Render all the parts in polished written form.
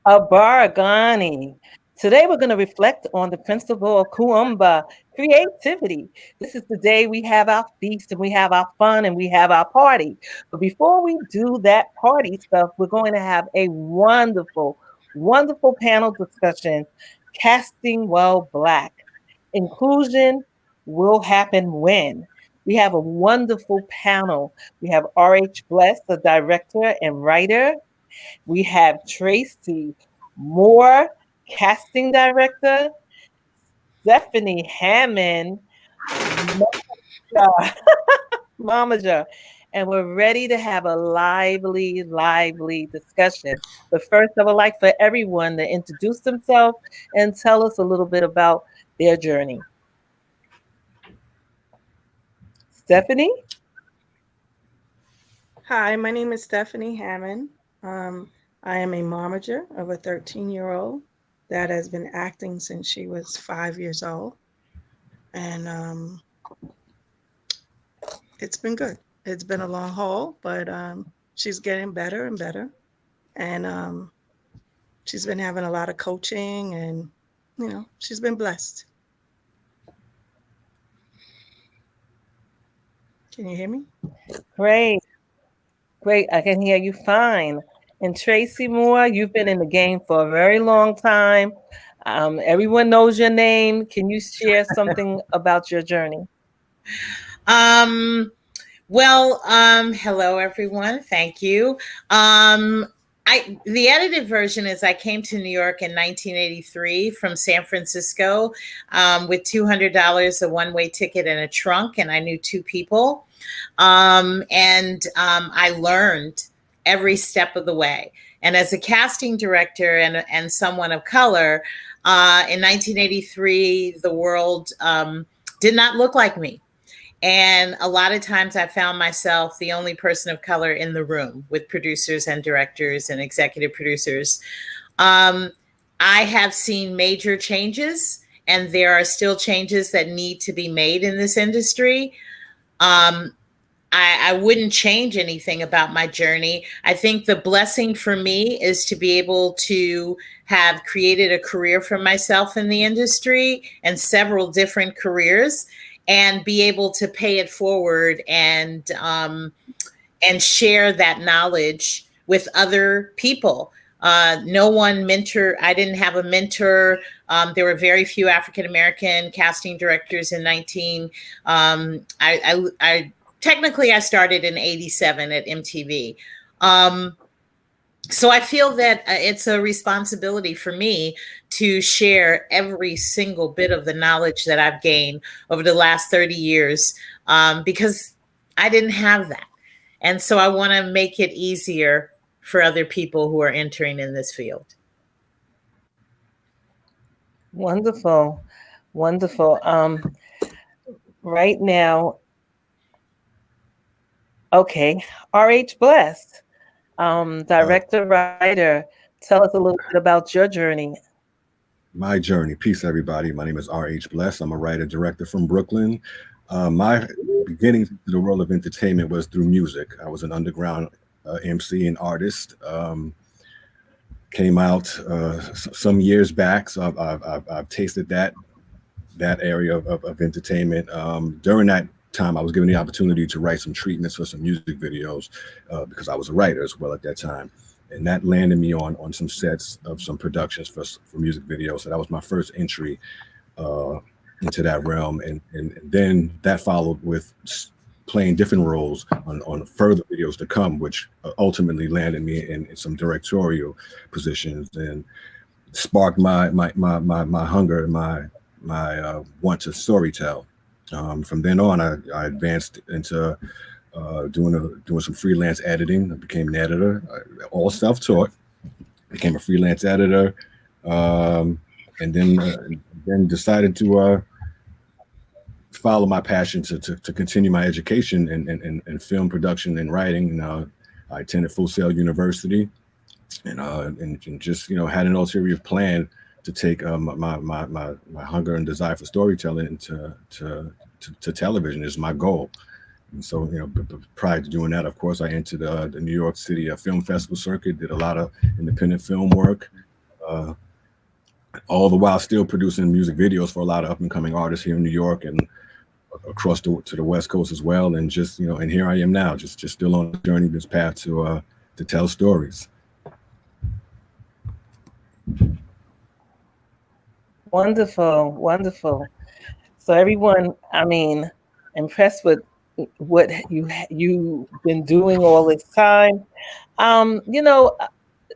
Abaragani. Today we're going to reflect on the principle of Kuumba, creativity. This is the day we have our feast and we have our fun and we have our party. But before we do that party stuff, we're going to have a wonderful panel discussion, Casting Well Black. Inclusion will happen when. We have a wonderful panel. We have R.H. Bless, the director and writer. We have Tracey Moore, casting director, Stephanie Hammond, Momager, Momager, and we're ready to have a lively discussion. But first, I would like for everyone to introduce themselves and tell us a little bit about their journey. Stephanie? Hi, my name is Stephanie Hammond. I am a momager of a 13-year-old that has been acting since she was 5 years old. And it's been good. It's been a long haul, but she's getting better and better. And she's been having a lot of coaching and, she's been blessed. Can you hear me? Great. I can hear you fine. And Tracey Moore, you've been in the game for a very long time. Everyone knows your name. Can you share something about your journey? Hello everyone. Thank you. The edited version is I came to New York in 1983 from San Francisco with $200, a one-way ticket, and a trunk, and I knew two people. I learned every step of the way. And as a casting director and someone of color, in 1983, the world did not look like me. And a lot of times I found myself the only person of color in the room with producers and directors and executive producers. I have seen major changes, and there are still changes that need to be made in this industry. I wouldn't change anything about my journey. I think the blessing for me is to be able to have created a career for myself in the industry and several different careers, and be able to pay it forward and share that knowledge with other people. No one mentor. I didn't have a mentor. There were very few African-American casting directors in technically I started in 87 at MTV. So I feel that it's a responsibility for me to share every single bit of the knowledge that I've gained over the last 30 years because I didn't have that. And so I want to make it easier for other people who are entering in this field. Wonderful. Right now, okay, R.H. Bless, director, writer. Tell us a little bit about your journey. My journey. Peace, everybody. My name is R.H. Bless. I'm a writer, director from Brooklyn. My beginnings into the world of entertainment was through music. I was an underground MC and artist. Came out some years back, so I've tasted that area of entertainment. During that time, I was given the opportunity to write some treatments for some music videos because I was a writer as well at that time. And that landed me on some sets of some productions for music videos. So that was my first entry into that realm. And then that followed with playing different roles on further videos to come, which ultimately landed me in some directorial positions and sparked my hunger and my want to storytell. From then on, I advanced into doing some freelance editing. I became an editor, all self-taught. Became a freelance editor, and then decided to follow my passion to continue my education in film production and writing. And I attended Full Sail University, and just had an ulterior plan to take my hunger and desire for storytelling into to television is my goal. And so, prior to doing that, of course, I entered the New York City Film Festival circuit, did a lot of independent film work, all the while still producing music videos for a lot of up and coming artists here in New York and across to the West Coast as well. And just, and here I am now, just still on the journey, this path to tell stories. Wonderful, wonderful. So everyone, I mean, impressed with what you've been doing all this time.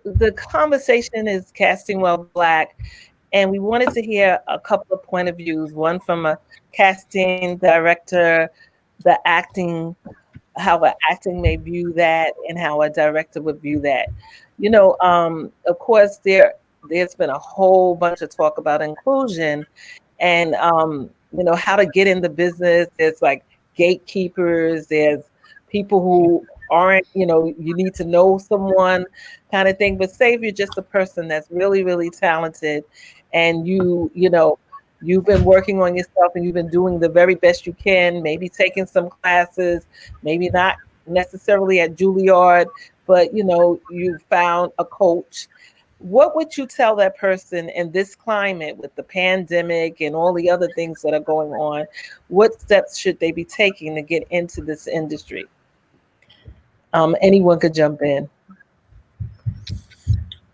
The conversation is Casting Well Black, and we wanted to hear a couple of point of views. One from a casting director, the acting, how an acting may view that, and how a director would view that. Of course, there's been a whole bunch of talk about inclusion, and how to get in the business. There's like gatekeepers. There's people who aren't, you need to know someone kind of thing. But say if you're just a person that's really, really talented, and you've been working on yourself and you've been doing the very best you can, maybe taking some classes, maybe not necessarily at Juilliard, but you found a coach. What would you tell that person in this climate with the pandemic and all the other things that are going on? What steps should they be taking to get into this industry? Anyone could jump in.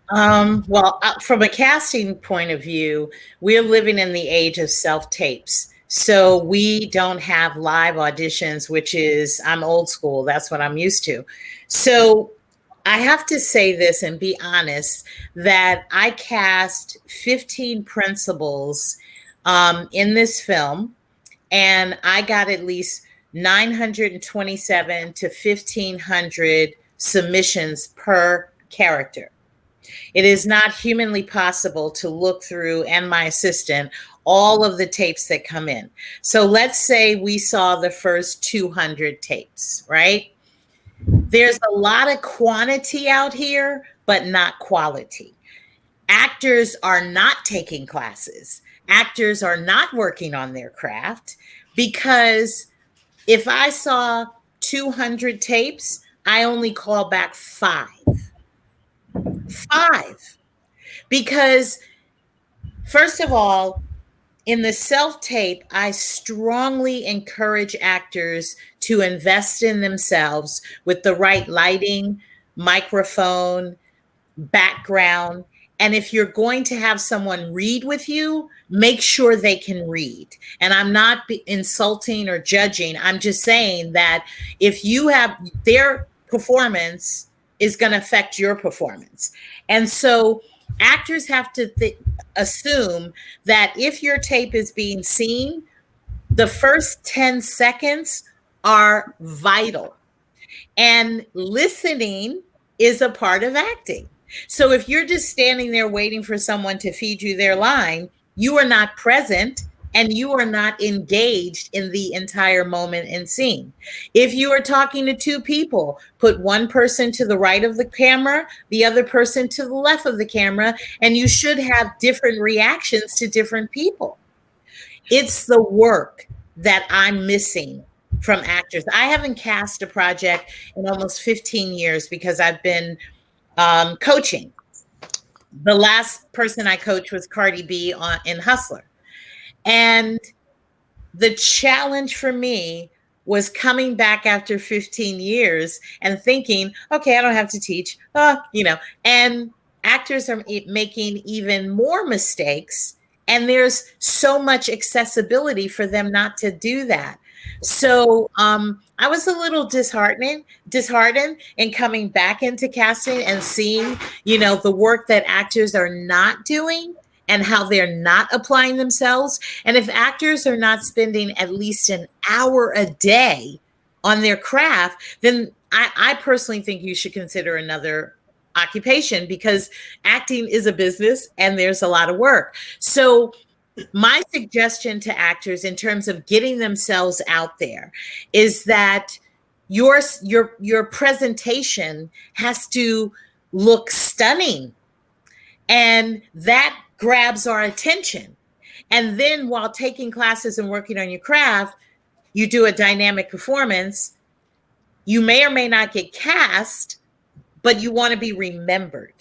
From a casting point of view, we're living in the age of self-tapes. So we don't have live auditions, which is, I'm old school. That's what I'm used to. So I have to say this and be honest that I cast 15 principals in this film, and I got at least 927 to 1,500 submissions per character. It is not humanly possible to look through, and my assistant, all of the tapes that come in. So let's say we saw the first 200 tapes, right? There's a lot of quantity out here, but not quality. Actors are not taking classes. Actors are not working on their craft, because if I saw 200 tapes, I only call back 5. Because first of all, in the self-tape, I strongly encourage actors to invest in themselves with the right lighting, microphone, background. And if you're going to have someone read with you, make sure they can read. And I'm not insulting or judging. I'm just saying that if you have, their performance is going to affect your performance. And so actors have to assume that if your tape is being seen, the first 10 seconds are vital. And listening is a part of acting. So if you're just standing there waiting for someone to feed you their line, you are not present and you are not engaged in the entire moment and scene. If you are talking to 2 people, put one person to the right of the camera, the other person to the left of the camera, and you should have different reactions to different people. It's the work that I'm missing from actors. I haven't cast a project in almost 15 years because I've been coaching. The last person I coached was Cardi B in Hustler. And the challenge for me was coming back after 15 years and thinking, okay, I don't have to teach, and actors are making even more mistakes. And there's so much accessibility for them not to do that. So I was a little disheartened in coming back into casting and seeing, the work that actors are not doing and how they're not applying themselves. And if actors are not spending at least an hour a day on their craft, then I personally think you should consider another occupation, because acting is a business and there's a lot of work. So my suggestion to actors in terms of getting themselves out there is that your presentation has to look stunning, and that grabs our attention. And then while taking classes and working on your craft, you do a dynamic performance. You may or may not get cast, but you want to be remembered.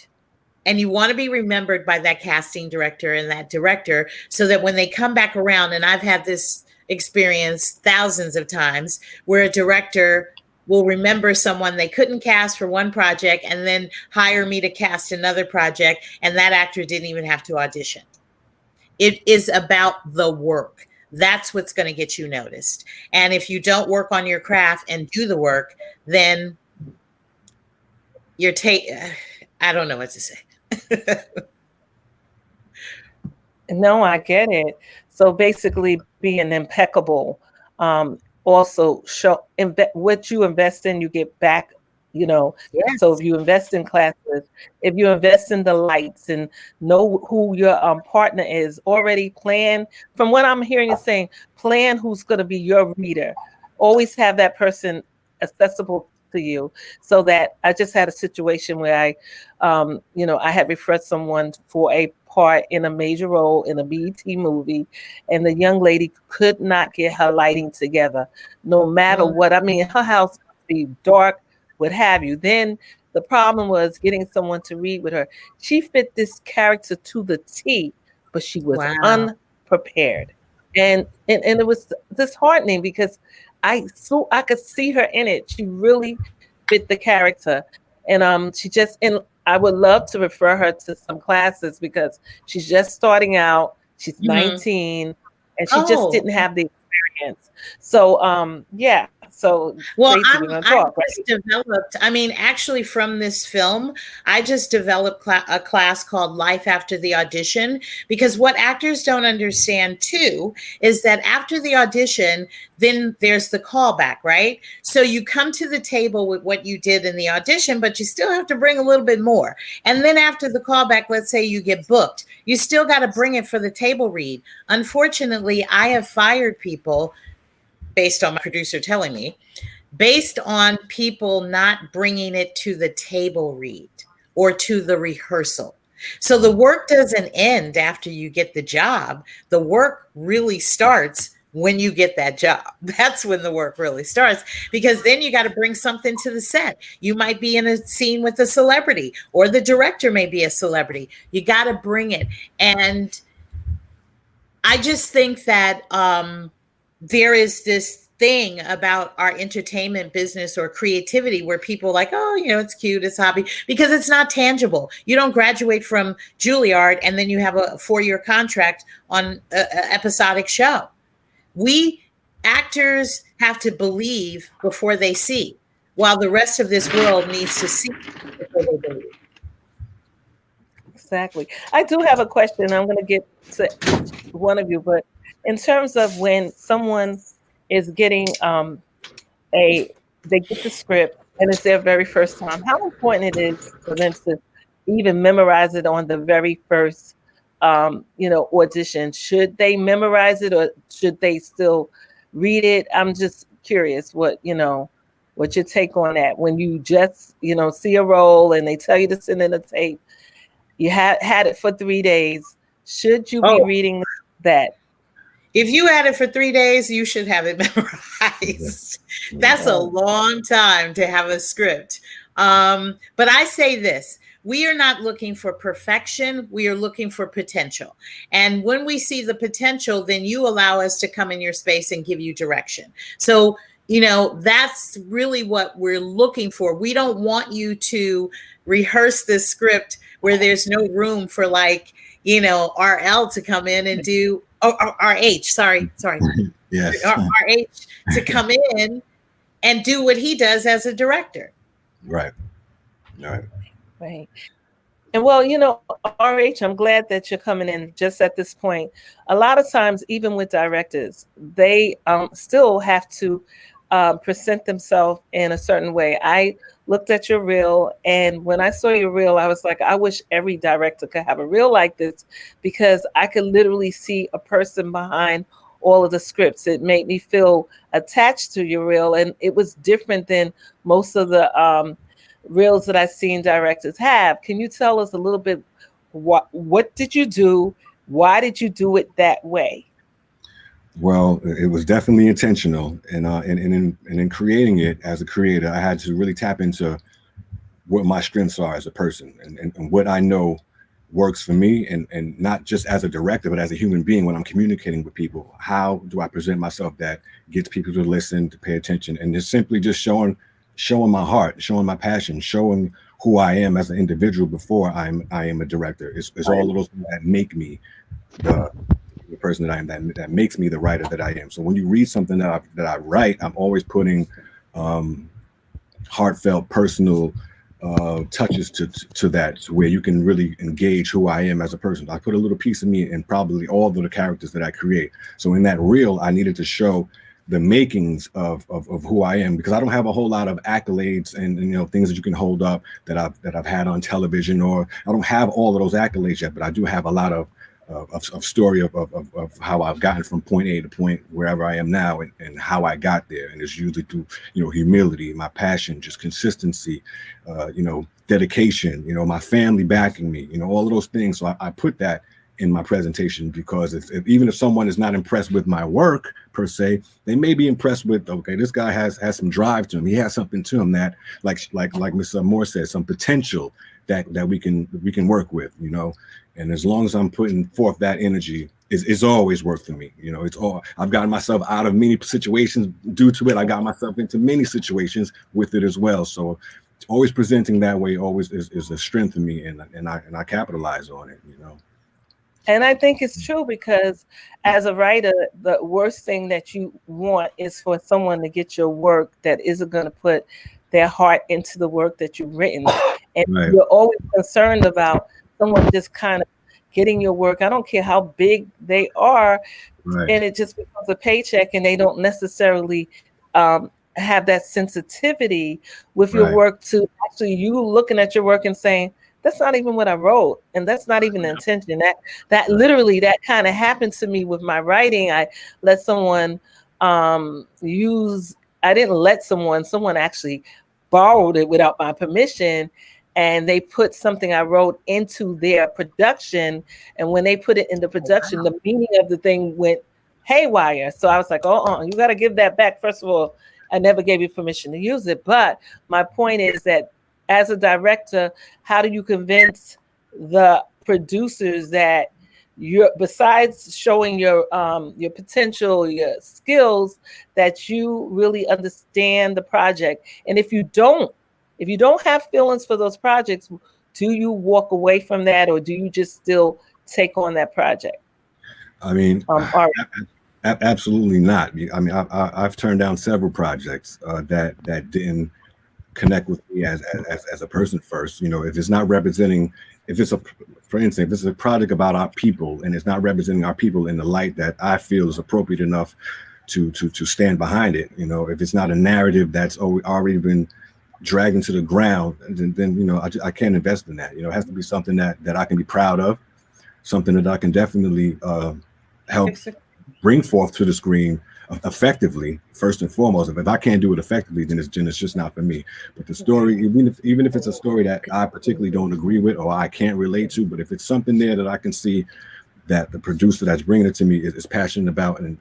And you want to be remembered by that casting director and that director, so that when they come back around, and I've had this experience thousands of times, where a director will remember someone they couldn't cast for one project and then hire me to cast another project, and that actor didn't even have to audition. It is about the work. That's what's going to get you noticed. And if you don't work on your craft and do the work, then you're I don't know what to say. No, I get it. So basically, being impeccable. Also, show what you invest in, you get back. You know, Yes. so if you invest in classes, if you invest in the lights, and know who your partner is, already plan. From what I'm hearing, is saying plan who's going to be your reader. Always have that person accessible to you, so that I just had a situation where I had referred someone for a part in a major role in a BET movie, and the young lady could not get her lighting together, no matter what. I mean, her house would be dark, what have you. Then the problem was getting someone to read with her. She fit this character to the T, but she was unprepared, and it was disheartening because I could see her in it. She really fit the character, and and I would love to refer her to some classes because she's just starting out. She's 19, and she just didn't have the experience. So yeah. So well, Tracey, we're gonna talk, right? Actually, from this film, I just developed a class called Life After the Audition, because what actors don't understand too is that after the audition, then there's the callback, right? So you come to the table with what you did in the audition, but you still have to bring a little bit more. And then after the callback, let's say you get booked, you still got to bring it for the table read. Unfortunately, I have fired people based on my producer telling me, based on people not bringing it to the table read or to the rehearsal. So the work doesn't end after you get the job. The work really starts when you get that job. That's when the work really starts, because then you got to bring something to the set. You might be in a scene with a celebrity, or the director may be a celebrity. You got to bring it. And I just think that there is this thing about our entertainment business or creativity where people like, oh, it's cute, it's hobby, because it's not tangible. You don't graduate from Juilliard and then you have a 4-year contract on an episodic show. We actors have to believe before they see, while the rest of this world needs to see before they believe. Exactly. I do have a question. I'm going to get to each one of you, but in terms of when someone is getting they get the script and it's their very first time, how important it is for them to even memorize it on the very first audition? Should they memorize it, or should they still read it? I'm just curious what your take on that. When you just see a role and they tell you to send in a tape, you had it for 3 days, should you be reading that? If you had it for 3 days, you should have it memorized. That's a long time to have a script. But I say this: we are not looking for perfection. We are looking for potential. And when we see the potential, then you allow us to come in your space and give you direction. So, that's really what we're looking for. We don't want you to rehearse this script where there's no room for RL to come in and do, RH, sorry. Yes. RH to come in and do what he does as a director. Right. All right. Right. And well, RH, I'm glad that you're coming in just at this point. A lot of times, even with directors, they still have to present themselves in a certain way. I looked at your reel, and when I saw your reel, I was like, I wish every director could have a reel like this, because I could literally see a person behind all of the scripts. It made me feel attached to your reel, and it was different than most of the reels that I've seen directors have. Can you tell us a little bit, what did you do? Why did you do it that way? Well, it was definitely intentional, and in creating it as a creator, I had to really tap into what my strengths are as a person, and what I know works for me, and not just as a director, but as a human being. When I'm communicating with people, how do I present myself that gets people to listen, to pay attention, and just simply just showing my heart, showing my passion, showing who I am as an individual before I am a director. It's all of those things that make me the person that I am, that makes me the writer that I am. So when you read something that I write, I'm always putting heartfelt, personal touches to that, where you can really engage who I am as a person. I put a little piece of me in probably all of the characters that I create. So in that reel, I needed to show the makings of who I am, because I don't have a whole lot of accolades and things that you can hold up that I've had on television, or I don't have all of those accolades yet, but I do have a lot of story of how I've gotten from point A to point wherever I am now, and how I got there. And it's usually through humility, my passion, just consistency, dedication, my family backing me, all of those things. So I put that in my presentation, because even if someone is not impressed with my work per se, they may be impressed with, okay, this guy has some drive to him. He has something to him that, like Ms. Moore said, some potential that we can work with, And as long as I'm putting forth that energy, it's always worked for me. I've gotten myself out of many situations due to it. I got myself into many situations with it as well. So always presenting that way always is a strength to me, and I capitalize on it. And I think it's true, because as a writer, the worst thing that you want is for someone to get your work that isn't going to put their heart into the work that you've written. And Right. You're always concerned about someone just kind of getting your work. I don't care how big they are. Right. And it just becomes a paycheck, and they don't necessarily have that sensitivity with your Right. work, to actually you looking at your work and saying, that's not even what I wrote, and that's not even the intention. That literally, that kind of happened to me with my writing. I let someone use. I didn't let someone actually borrowed it without my permission, and they put something I wrote into their production. And when they put it in the production, the meaning of the thing went haywire. So I was like, oh, you got to give that back. First of all, I never gave you permission to use it. But my point is that as a director, how do you convince the producers that you're, besides showing your potential, your skills, that you really understand the project? And if you don't have feelings for those projects, do you walk away from that, or do you just still take on that project? I mean, Ari. absolutely not. I mean, I've turned down several projects that didn't connect with me as a person first. If it's not representing, for instance, if it's a project about our people and it's not representing our people in the light that I feel is appropriate enough to stand behind it, if it's not a narrative that's already been dragged into the ground, then I can't invest in that. It has to be something that I can be proud of, something that I can definitely help bring forth to the screen effectively. First and foremost, if I can't do it effectively, then it's just not for me. But the story, even if it's a story that I particularly don't agree with or I can't relate to, but if it's something there that I can see that the producer that's bringing it to me is passionate about, and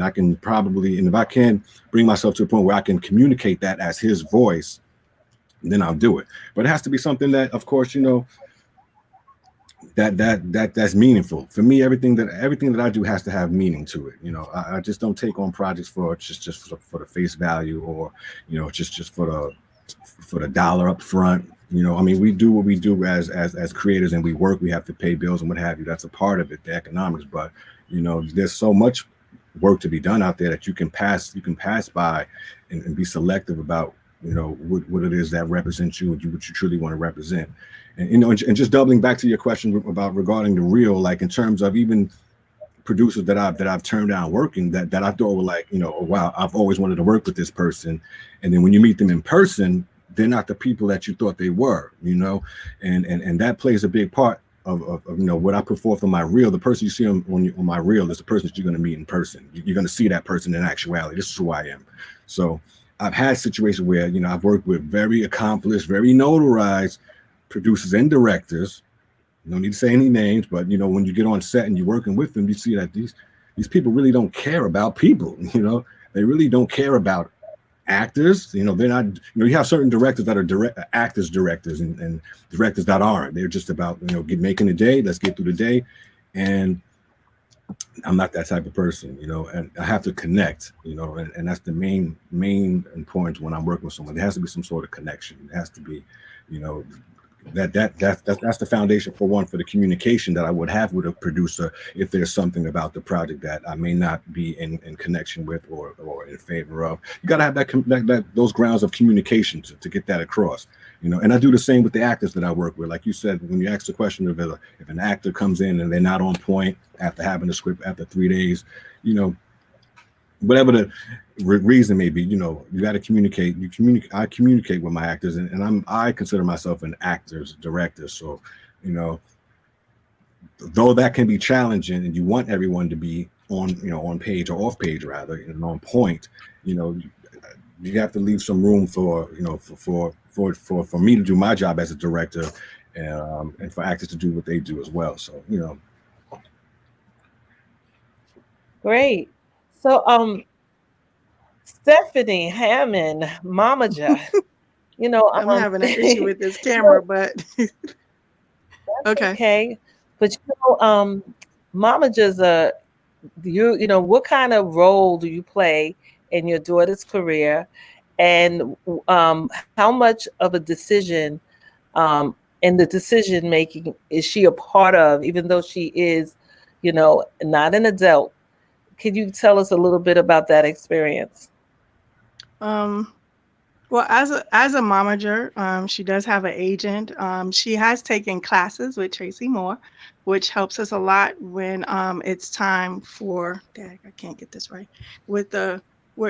I can probably, and if I can bring myself to a point where I can communicate that as his voice, then I'll do it. But it has to be something that, of course, that's meaningful for me. Everything that I do has to have meaning to it. I just don't take on projects for just for the face value, or just for the dollar up front. I mean, we do what we do as creators, and we work. We have to pay bills and what have you. That's a part of it, the economics. But there's so much work to be done out there that you can pass by and be selective about what it is that represents you, what you truly want to represent. And just doubling back to your question about regarding the reel, like in terms of even producers that I've turned down working that I thought were like, oh, wow, I've always wanted to work with this person, and then when you meet them in person, they're not the people that you thought they were, and that plays a big part of what I put forth on my reel. The person you see on my reel is the person that you're going to meet in person. You're going to see that person in actuality. This is who I am. So I've had situations where I've worked with very accomplished, very notarized producers and directors. No need to say any names, but when you get on set and you're working with them, you see that these people really don't care about people. They really don't care about actors. They're not. You have certain directors that are directors, and directors that aren't. They're just about making the day. Let's get through the day, and I'm not that type of person, and I have to connect, and that's the main importance when I'm working with someone. There has to be some sort of connection. It has to be, you know, that's the foundation for the communication that I would have with a producer if there's something about the project that I may not be in connection with or in favor of. You got to have those grounds of communication to get that across. And I do the same with the actors that I work with. Like you said, when you ask the question of if an actor comes in and they're not on point after having the script after 3 days, whatever the reason may be, you got to communicate. I communicate with my actors, and I consider myself an actor's director. So, though that can be challenging, and you want everyone to be on page or off page rather, and on point, you have to leave some room for me to do my job as a director, and for actors to do what they do as well. So, Great. So, Stephanie Hammond, Momager, I'm having an issue with this camera, but okay. okay. But Momager's what kind of role do you play in your daughter's career, and how much of a decision in the decision making is she a part of, even though she is, not an adult? Can you tell us a little bit about that experience? Well, as a momager, she does have an agent. She has taken classes with Tracey Moore, which helps us a lot when it's time for, dang, I can't get this right, with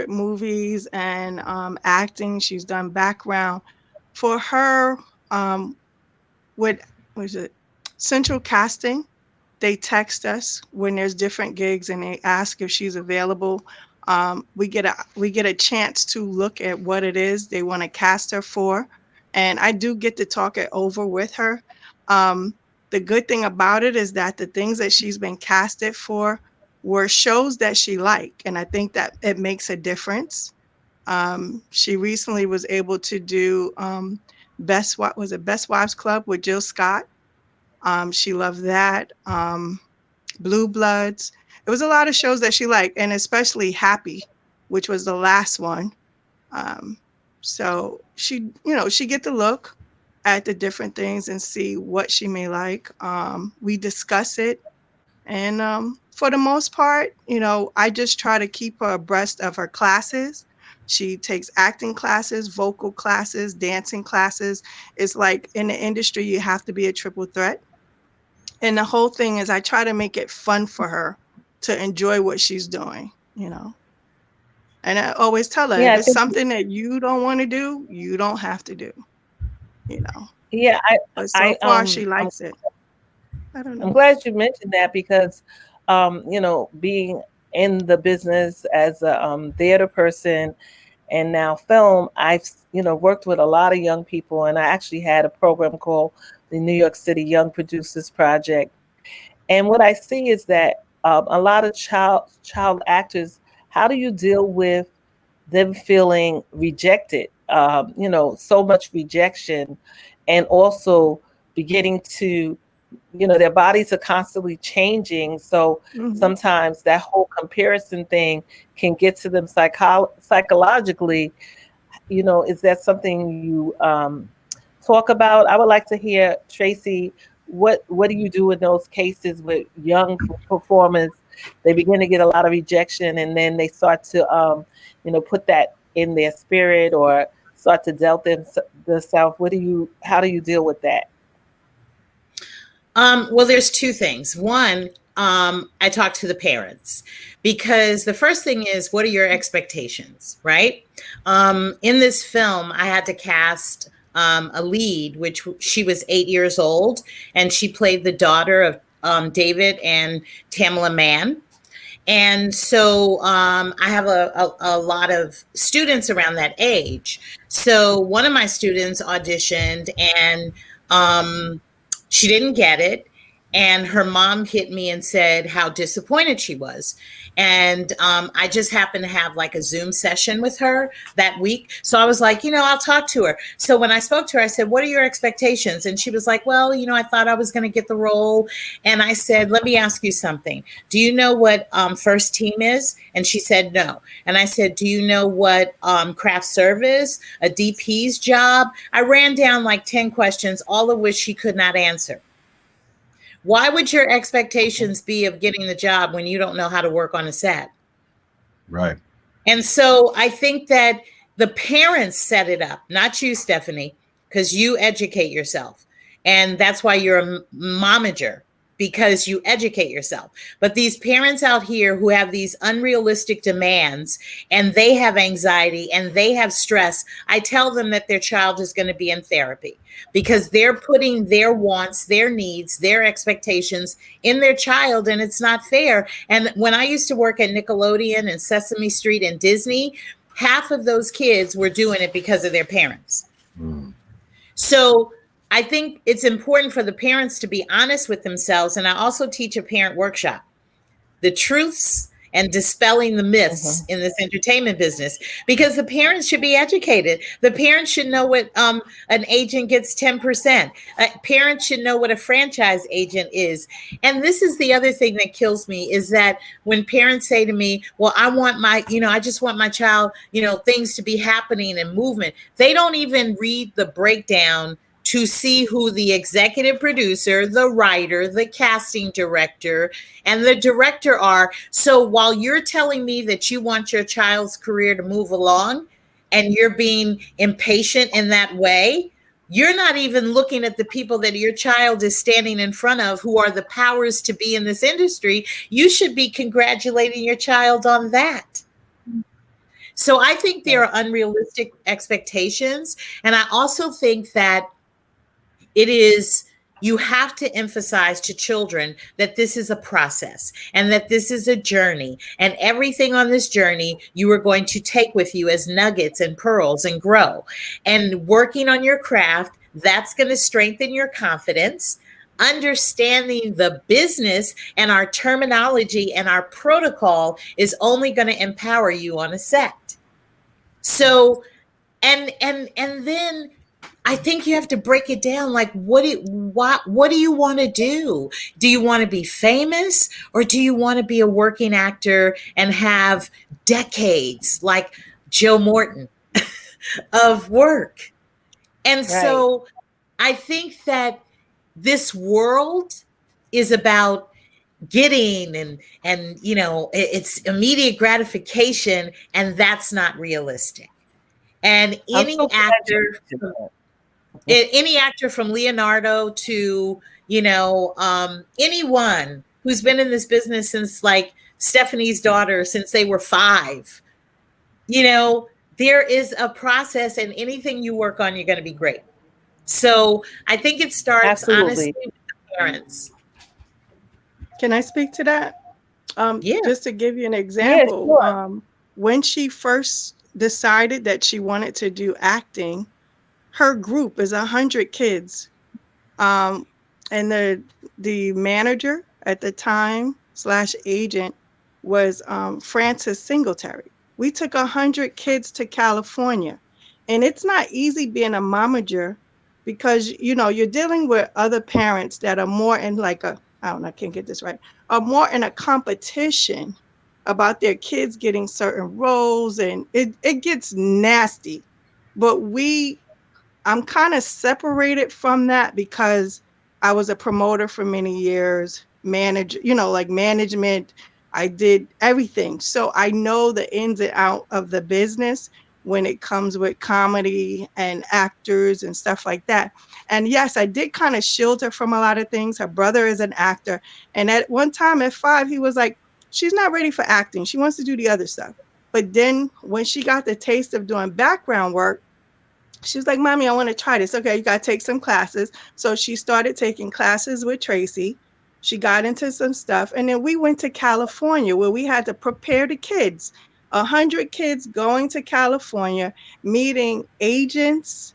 movies and acting. She's done background for her. With Central Casting, they text us when there's different gigs and they ask if she's available. We get a chance to look at what it is they want to cast her for, and I do get to talk it over with her. The good thing about it is that the things that she's been casted for were shows that she liked, and I think that it makes a difference. She recently was able to do Best Wives Club with Jill Scott. She loved that. Blue Bloods. It was a lot of shows that she liked, and especially Happy, which was the last one. So she get to look at the different things and see what she may like. We discuss it, and for the most part, I just try to keep her abreast of her classes. She takes acting classes, vocal classes, dancing classes. It's like in the industry, you have to be a triple threat. And the whole thing is I try to make it fun for her to enjoy what she's doing, And I always tell her, if it's something that you don't want to do, you don't have to do, Yeah, But so far, she likes it. I don't know. I'm glad you mentioned that because, being in the business as a theater person and now film, I've, worked with a lot of young people, and I actually had a program called the New York City Young Producers Project. And what I see is that a lot of child actors, how do you deal with them feeling rejected? So much rejection, and also beginning to, their bodies are constantly changing. So sometimes that whole comparison thing can get to them psychologically. Is that something you talk about? I would like to hear, Tracey, what do you do in those cases with young performers? They begin to get a lot of rejection, and then they start to put that in their spirit or start to doubt themselves. How do you deal with that? Well, there's two things. One, I talk to the parents, because the first thing is, what are your expectations, right? In this film, I had to cast a lead, which she was 8 years old, and she played the daughter of David and Tamala Mann. And so I have a lot of students around that age. So one of my students auditioned, and she didn't get it. And her mom hit me and said how disappointed she was. And I just happened to have like a Zoom session with her that week. So I was like, I'll talk to her. So when I spoke to her, I said, what are your expectations? And she was like, well, I thought I was going to get the role. And I said, let me ask you something. Do you know what first team is? And she said, no. And I said, do you know what craft service, a DP's job? I ran down like 10 questions, all of which she could not answer. Why would your expectations be of getting the job when you don't know how to work on a set? Right. And so I think that the parents set it up, not you, Stephanie, because you educate yourself. And that's why you're a momager, because you educate yourself. But these parents out here who have these unrealistic demands and they have anxiety and they have stress, I tell them that their child is going to be in therapy because they're putting their wants, their needs, their expectations in their child, and it's not fair. And when I used to work at Nickelodeon and Sesame Street and Disney, half of those kids were doing it because of their parents. So I think it's important for the parents to be honest with themselves. And I also teach a parent workshop, the truths and dispelling the myths in this entertainment business, because the parents should be educated. The parents should know what an agent gets 10%. Parents should know what a franchise agent is. And this is the other thing that kills me is that when parents say to me, well, I want my, I just want my child, things to be happening and movement. They don't even read the breakdown to see who the executive producer, the writer, the casting director, and the director are. So while you're telling me that you want your child's career to move along and you're being impatient in that way, you're not even looking at the people that your child is standing in front of who are the powers to be in this industry. You should be congratulating your child on that. So I think there are unrealistic expectations. And I also think that you have to emphasize to children that this is a process and that this is a journey, and everything on this journey you are going to take with you as nuggets and pearls and grow. And working on your craft, that's going to strengthen your confidence. Understanding the business and our terminology and our protocol is only going to empower you on a set. So, and then I think you have to break it down. Like, what do you want to do? Do you want to be famous, or do you want to be a working actor and have decades like Joe Morton of work? And so I think that this world is about getting and it's immediate gratification, and that's not realistic. And any actor from Leonardo to, anyone who's been in this business since like Stephanie's daughter, since they were 5, there is a process, and anything you work on, you're going to be great. So I think it starts honestly with the parents. Can I speak to that? Yeah. Just to give you an example, when she first decided that she wanted to do acting, her group is 100 kids. And the manager at the time / agent was Francis Singletary. We took 100 kids to California. And it's not easy being a momager because, you're dealing with other parents that are more in like I can't get this right, are more in a competition about their kids getting certain roles, and it gets nasty. But I'm kind of separated from that because I was a promoter for many years, management. I did everything. So I know the ins and outs of the business when it comes with comedy and actors and stuff like that. And yes, I did kind of shield her from a lot of things. Her brother is an actor. And at one time at 5, he was like, she's not ready for acting. She wants to do the other stuff. But then when she got the taste of doing background work, she was like, Mommy, I want to try this. Okay, you got to take some classes. So she started taking classes with Tracey. She got into some stuff. And then we went to California where we had to prepare the kids. 100 kids going to California, meeting agents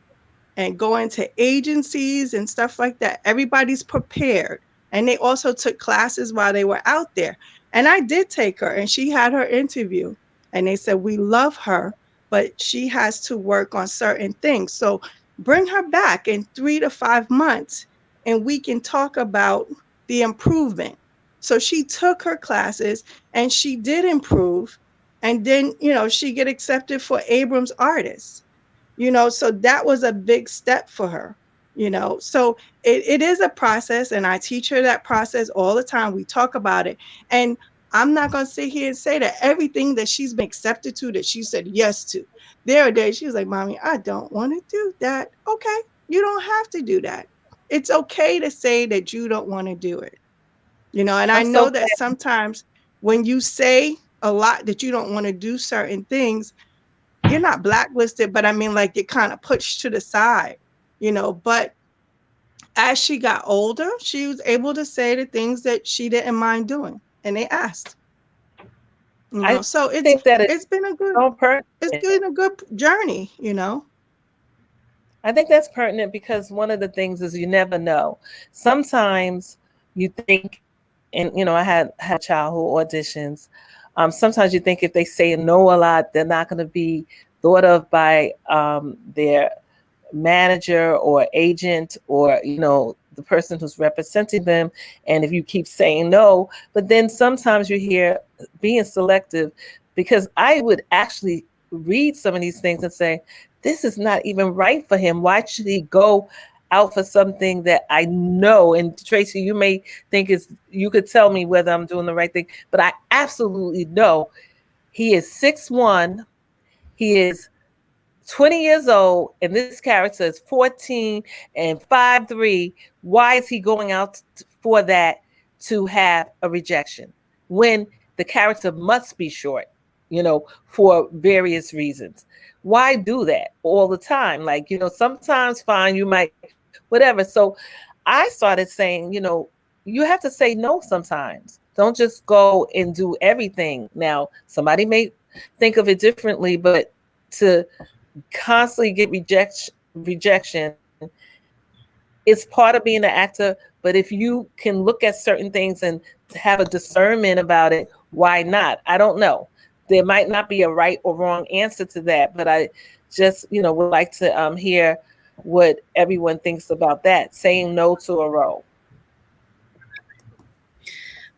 and going to agencies and stuff like that. Everybody's prepared. And they also took classes while they were out there. And I did take her, and she had her interview, and they said, we love her, but she has to work on certain things. So bring her back in 3 to 5 months, and we can talk about the improvement. So she took her classes and she did improve. And then, she get accepted for Abrams Artists, so that was a big step for her, so it is a process, and I teach her that process all the time. We talk about it, and I'm not going to sit here and say that everything that she's been accepted to, that she said yes to. There are days she's like, Mommy, I don't want to do that. Okay, you don't have to do that. It's okay to say that you don't want to do it, and I I'm so know glad. that sometimes when you say a lot that you don't want to do certain things, you're not blacklisted, but I mean, like, you're kind of pushed to the side, but as she got older, she was able to say the things that she didn't mind doing, and they asked, I so think that it's it's been a good, so it's pertinent. been a good journey, I think that's pertinent because one of the things is you never know. Sometimes you think, and I had a child who auditions. Sometimes you think if they say no a lot, they're not going to be thought of by their manager or agent, or the person who's representing them. And if you keep saying no, but then sometimes you hear being selective, because I would actually read some of these things and say, this is not even right for him. Why should he go out for something that I know? And Tracey, you may think you could tell me whether I'm doing the right thing, but I absolutely know he is 6'1". He is 20 years old, and this character is 14 and 5'3". Why is he going out for that, to have a rejection, when the character must be short, for various reasons? Why do that all the time? Like, sometimes fine, you might, whatever. So I started saying, you have to say no sometimes. Don't just go and do everything. Now, somebody may think of it differently, but to constantly get rejection, it's part of being an actor. But if you can look at certain things and have a discernment about it, why not? I don't know. There might not be a right or wrong answer to that, but I just would like to hear what everyone thinks about that, saying no to a role.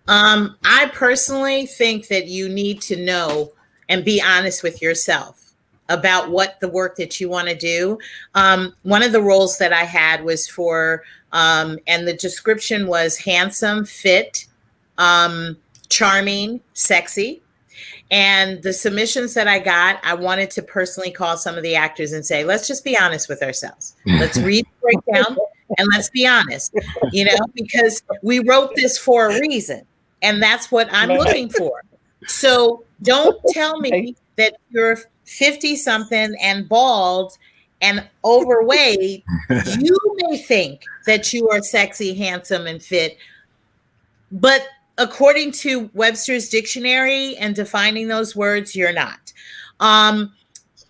I personally think that you need to know and be honest with yourself about what the work that you want to do. One of the roles that I had was for, and the description was handsome, fit, charming, sexy. And the submissions that I got, I wanted to personally call some of the actors and say, let's just be honest with ourselves. Let's read the breakdown and let's be honest, because we wrote this for a reason. And that's what I'm looking for. So don't tell me that you're 50 something and bald and overweight. You may think that you are sexy, handsome, and fit, but according to Webster's dictionary and defining those words, you're not.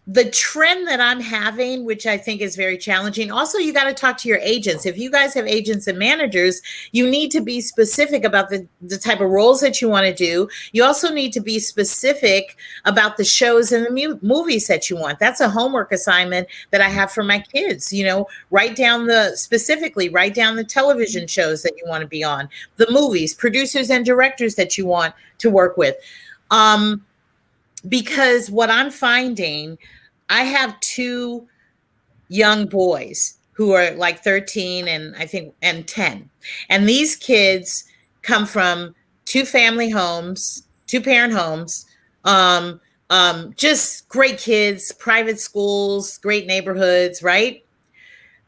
The trend that I'm having, which I think is very challenging. Also, you got to talk to your agents. If you guys have agents and managers, you need to be specific about the type of roles that you want to do. You also need to be specific about the shows and the movies that you want. That's a homework assignment that I have for my kids. Write down the television shows that you want to be on, the movies, producers and directors that you want to work with. Because what I'm finding, I have 2 young boys who are like 13 and 10. And these kids come from 2 family homes, 2 parent homes, just great kids, private schools, great neighborhoods, right?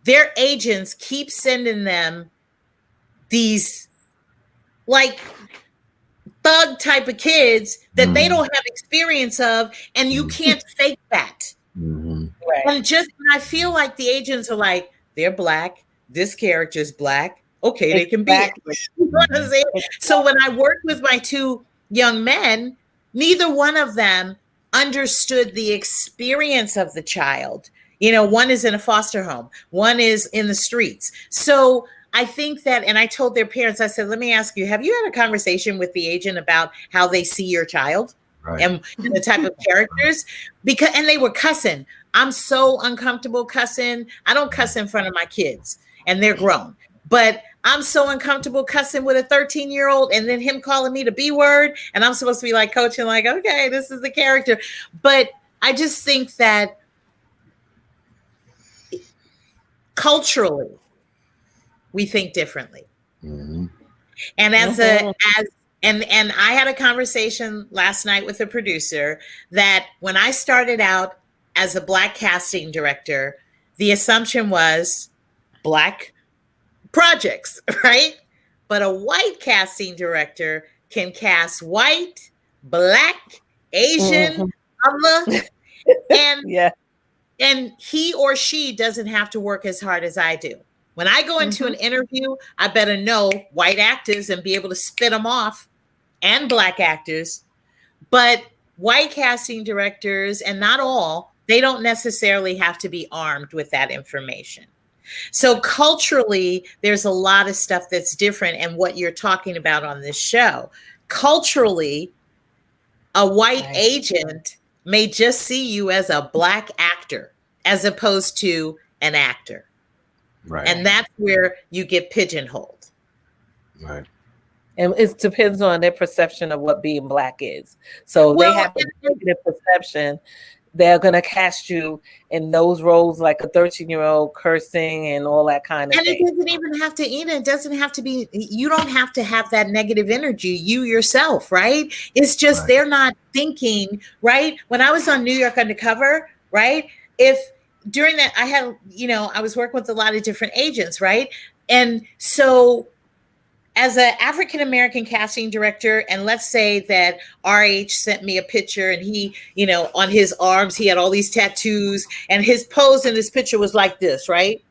Their agents keep sending them these like thug type of kids that they don't have experience of, and you can't fake that. Right. And I feel like the agents are like, they're black, this character's black, okay, they can be it. You know what I'm saying? So when I worked with my 2 young men, neither one of them understood the experience of the child. One is in a foster home, one is in the streets. So I think that, and I told their parents, I said, let me ask you, have you had a conversation with the agent about how they see your child? Right. And the type of characters? And they were cussing. I'm so uncomfortable cussing. I don't cuss in front of my kids, and they're grown. But I'm so uncomfortable cussing with a 13-year-old and then him calling me the B word. And I'm supposed to be like coaching, like, okay, this is the character. But I just think that culturally, we think differently. Mm-hmm. And and I had a conversation last night with a producer that when I started out as a Black casting director, the assumption was Black projects, right? But a white casting director can cast white, Black, Asian, and Yeah. and he or she doesn't have to work as hard as I do. When I go into an interview, I better know white actors and be able to spit them off, and Black actors. But white casting directors, and not all, they don't necessarily have to be armed with that information. So culturally, there's a lot of stuff that's different. And what you're talking about on this show, culturally, a white agent may just see you as a Black actor as opposed to an actor. Right. And that's where you get pigeonholed. Right. And it depends on their perception of what being Black is. So they have a negative perception. They're going to cast you in those roles like a 13-year-old cursing and all that kind of thing. And it doesn't even have to, Ina, it doesn't have to be, you don't have to have that negative energy, you yourself, right? It's just they're not thinking, right? When I was on New York Undercover, right? During that, I had, I was working with a lot of different agents, right? And so as an African-American casting director, and let's say that RH sent me a picture and he, on his arms, he had all these tattoos and his pose in this picture was like this, right?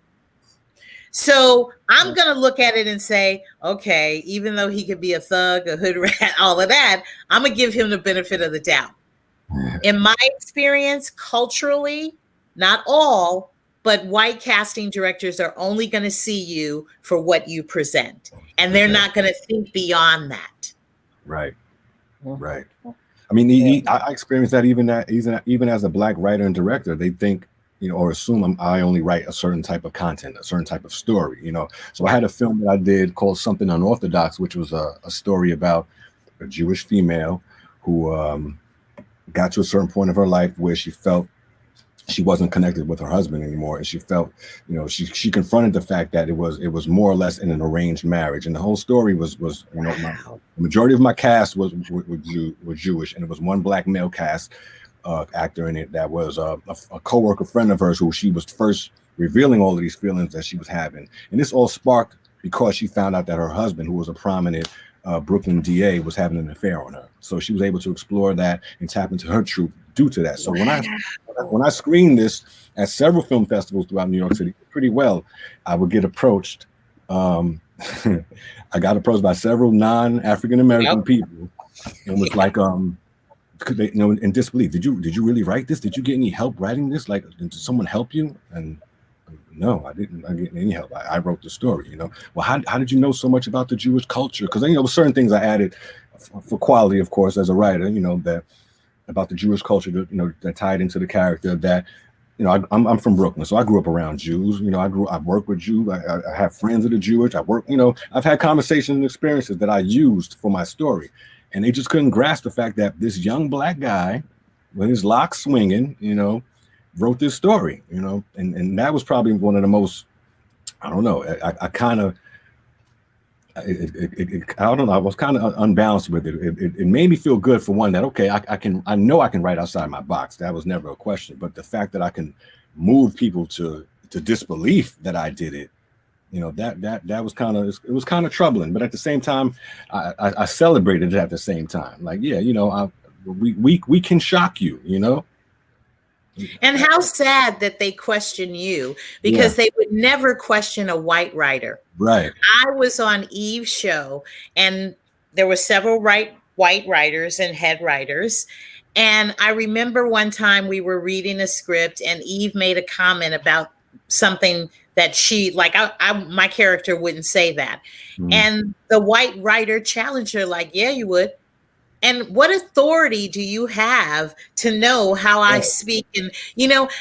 So I'm going to look at it and say, okay, even though he could be a thug, a hood rat, all of that, I'm going to give him the benefit of the doubt. In my experience, culturally, not all, but white casting directors are only going to see you for what you present. And they're not going to think beyond that. Right. Right. I mean, I experienced that even as a Black writer and director. They think, or assume I only write a certain type of content, a certain type of story, So I had a film that I did called Something Unorthodox, which was a story about a Jewish female who got to a certain point of her life where she felt she wasn't connected with her husband anymore, and she felt, she confronted the fact that it was more or less in an arranged marriage, and the whole story was the majority of my cast was Jewish, and it was one Black male cast actor in it that was a coworker friend of hers who she was first revealing all of these feelings that she was having, and this all sparked because she found out that her husband, who was a prominent Brooklyn DA, was having an affair on her. So she was able to explore that and tap into her truth due to that. So when I screened this at several film festivals throughout New York City pretty well, I would get approached. I got approached by several non-African American people, and was like, could they, in disbelief. Did you really write this? Did you get any help writing this? Like, did someone help you? And no, I didn't get any help. I wrote the story, Well, how did you know so much about the Jewish culture? Because, certain things I added for quality, of course, as a writer, that about the Jewish culture, that tied into the character that, I'm from Brooklyn, so I grew up around Jews. I work with Jews. I have friends that are Jewish. I work, I've had conversations and experiences that I used for my story. And they just couldn't grasp the fact that this young Black guy with his locks swinging, wrote this story, and that was probably one of the most, I don't know, I kind of, I don't know, I was kind of unbalanced with it. It made me feel good for one, that, okay, I know I can write outside my box. That was never a question. But the fact that I can move people to disbelief that I did it, that was it was kind of troubling. But at the same time, I celebrated it at the same time. Like, we can shock you, And how sad that they question you, because they would never question a white writer. Right. I was on Eve's show, and there were several white writers and head writers. And I remember one time we were reading a script, and Eve made a comment about something that she like. My character wouldn't say that, and the white writer challenged her like, "Yeah, you would." And what authority do you have to know how I speak? And,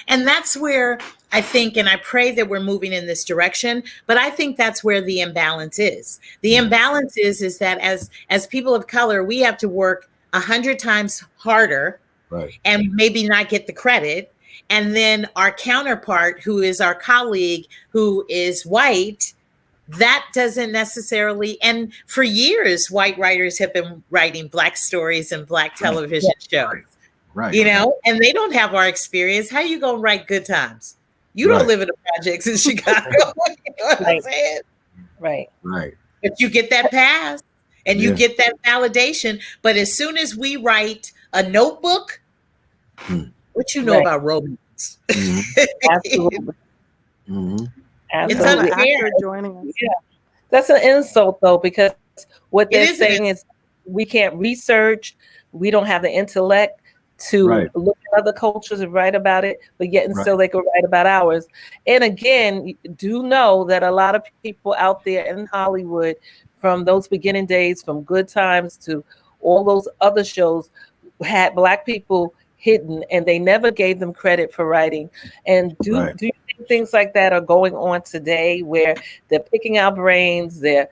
and that's where I think, and I pray that we're moving in this direction, but I think that's where the imbalance is. The imbalance is that as people of color, we have to work 100 times harder and maybe not get the credit. And then our counterpart, who is our colleague, who is white, that doesn't necessarily, and for years, white writers have been writing Black stories and Black television shows, and they don't have our experience. How you going to write Good Times? You don't live in the projects in Chicago. You know what I'm saying? Right. But you get that pass and you get that validation. But as soon as we write a notebook, what you know about romance? Absolutely. It's unfair. Joining us. Yeah, that's an insult though, because what they're saying is we can't research, we don't have the intellect to look at other cultures and write about it, but yet and still they can write about ours. And again, do know that a lot of people out there in Hollywood, from those beginning days, from Good Times to all those other shows, had Black people hidden, and they never gave them credit for writing. And do you think things like that are going on today, where they're picking our brains, they're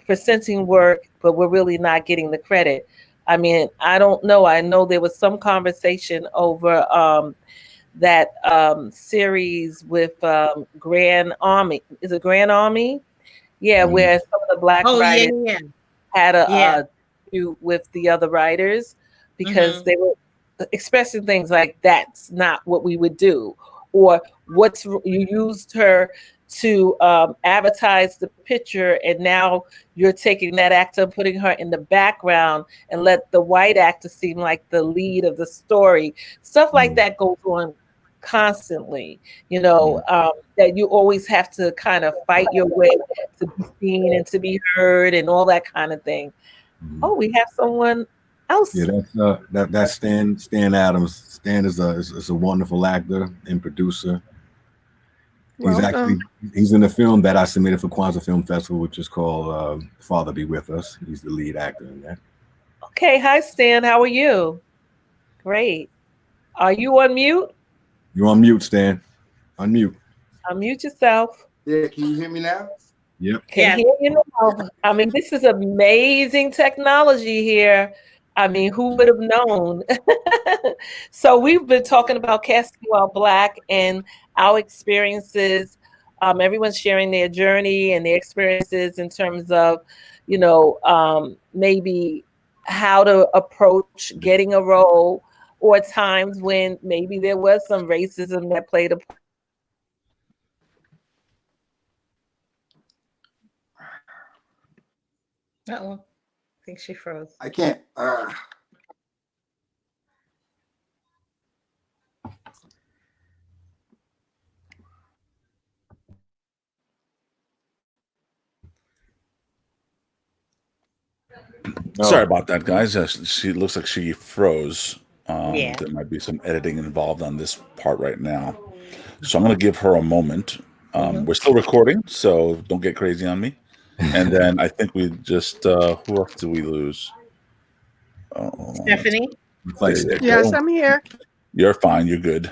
presenting work, but we're really not getting the credit? I mean, I don't know. I know there was some conversation over that series with Grand Army. Is it Grand Army? Yeah, where some of the Black writers had a with the other writers, because they were expressing things like, that's not what we would do, or you used her to advertise the picture, and now you're taking that actor and putting her in the background and let the white actor seem like the lead of the story. Stuff like that goes on constantly, that you always have to kind of fight your way to be seen and to be heard and all that kind of thing. Oh, we have someone else. Yeah, that's Stan Adams. Stan is a wonderful actor and producer. He's in the film that I submitted for Kwanzaa Film Festival, which is called Father Be With Us. He's the lead actor in that. Okay, hi Stan, how are you? Great. Are you on mute? You're on mute, Stan. Unmute. Unmute yourself. Yeah, can you hear me now? Yep. Can hear you now. I mean, this is amazing technology here. I mean, who would have known? So we've been talking about casting while Black and our experiences. Everyone's sharing their journey and their experiences in terms of, maybe how to approach getting a role, or times when maybe there was some racism that played a part. I think she froze. I can't. Sorry about that, guys. She looks like she froze. There might be some editing involved on this part right now. So I'm going to give her a moment. We're still recording, so don't get crazy on me. And then I think we just, who else did we lose? Stephanie? Yes, I'm here. You're fine. You're good.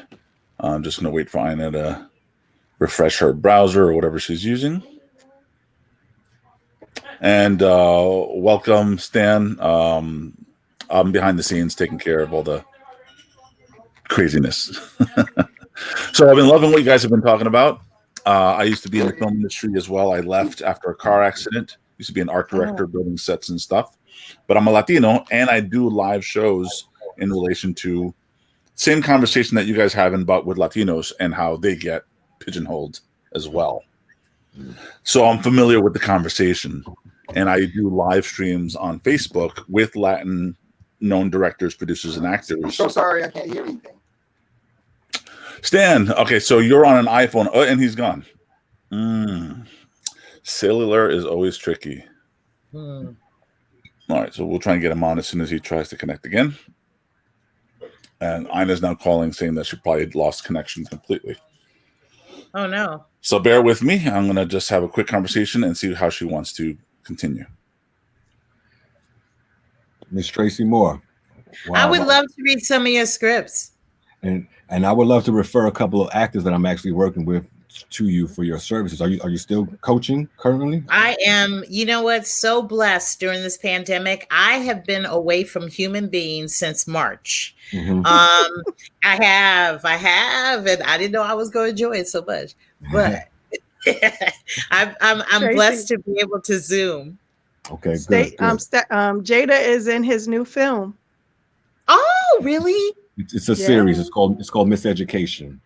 I'm just going to wait for Ina to refresh her browser or whatever she's using. And welcome, Stan. I'm behind the scenes taking care of all the craziness. So I've been loving what you guys have been talking about. I used to be in the film industry as well. I left after a car accident. Used to be an art director, building sets and stuff. But I'm a Latino, and I do live shows in relation to same conversation that you guys having about with Latinos and how they get pigeonholed as well. So I'm familiar with the conversation, and I do live streams on Facebook with Latin known directors, producers, and actors. I'm so sorry, I can't hear anything. Stan, okay, so you're on an iPhone, and he's gone. Cellular is always tricky. All right, so we'll try and get him on as soon as he tries to connect again. And Ina's now calling, saying that she probably lost connection completely. Oh no. So bear with me. I'm going to just have a quick conversation and see how she wants to continue. Miss Tracey Moore. I would love to read some of your scripts. And I would love to refer a couple of actors that I'm actually working with to you for your services. Are you still coaching currently? I am, you know what, so blessed during this pandemic. I have been away from human beings since March. Mm-hmm. I have, and I didn't know I was going to enjoy it so much. But I'm blessed to be able to Zoom. Okay, good. Jada is in his new film. Oh, really? It's a series. It's called Miseducation.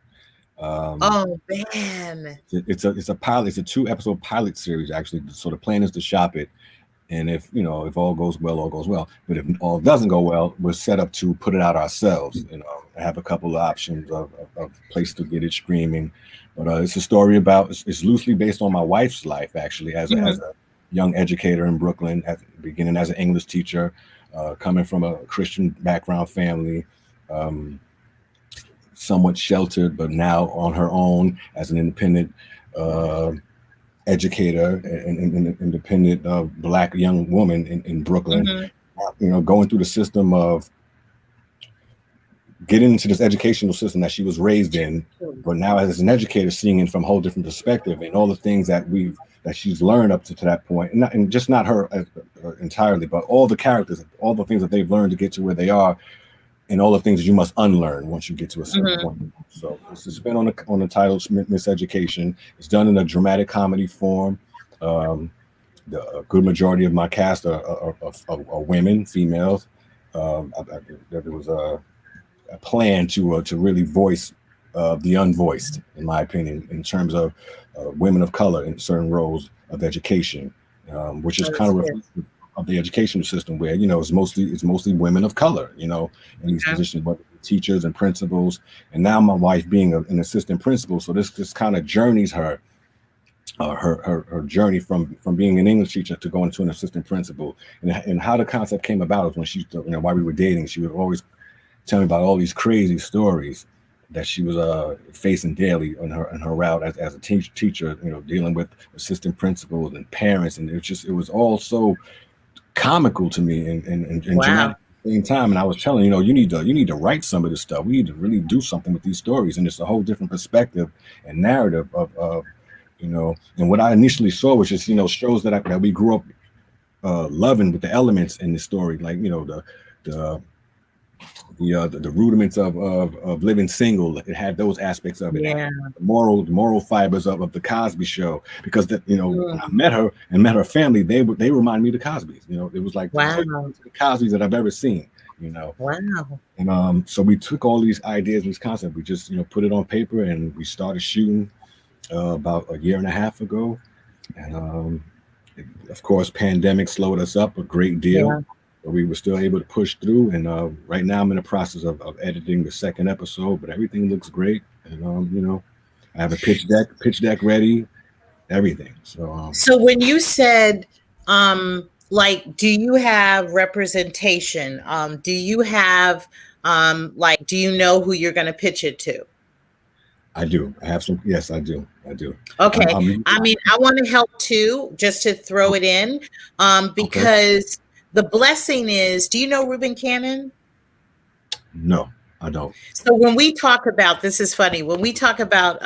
Oh man! It's a pilot. It's a 2-episode pilot series actually. So the plan is to shop it, and if all goes well, all goes well. But if all doesn't go well, we're set up to put it out ourselves. Have a couple of options of place to get it streaming. But it's a story about. It's loosely based on my wife's life actually, as a young educator in Brooklyn, beginning as an English teacher, coming from a Christian background family. Somewhat sheltered, but now on her own as an independent educator and independent Black young woman in Brooklyn, going through the system of getting into this educational system that she was raised in, but now as an educator, seeing it from a whole different perspective and all the things that she's learned up to that point, and just not her entirely, but all the characters, all the things that they've learned to get to where they are. And all the things that you must unlearn once you get to a certain point. So it's been on the title Miseducation. It's done in a dramatic comedy form. The good majority of my cast are women, females. There was a plan to really voice the unvoiced, in my opinion, in terms of women of color in certain roles of education, which is kind of reflective of the educational system, where it's mostly women of color, in these positions, but teachers and principals. And now my wife being an assistant principal, so this kind of journeys her journey from being an English teacher to going to an assistant principal. And how the concept came about is when she, while we were dating, she would always tell me about all these crazy stories that she was facing daily on her route as a teacher, dealing with assistant principals and parents, and it was all so comical to me and dramatic at the same time. And I was telling you need to write some of this stuff. We need to really do something with these stories, and it's a whole different perspective and narrative of and what I initially saw was just shows that we grew up loving, with the elements in the story, like the rudiments of living single. It had those aspects of it. Yeah. The moral fibers of the Cosby Show, because when I met her and met her family, they remind me of the Cosbys. It was like the Cosbys that I've ever seen. Wow. And so we took all these ideas, these concepts, we just put it on paper, and we started shooting about a year and a half ago. And of course, pandemic slowed us up a great deal. Yeah. But we were still able to push through, and right now I'm in the process of editing the second episode, but everything looks great. And I have a pitch deck ready, everything. So when you said do you have representation? Do you have do you know who you're going to pitch it to? I do. I have some. Yes, I do. Okay. I want to help too, just to throw it in, because the blessing is, do you know Reuben Cannon? No, I don't. So when we talk about, this is funny, when we talk about,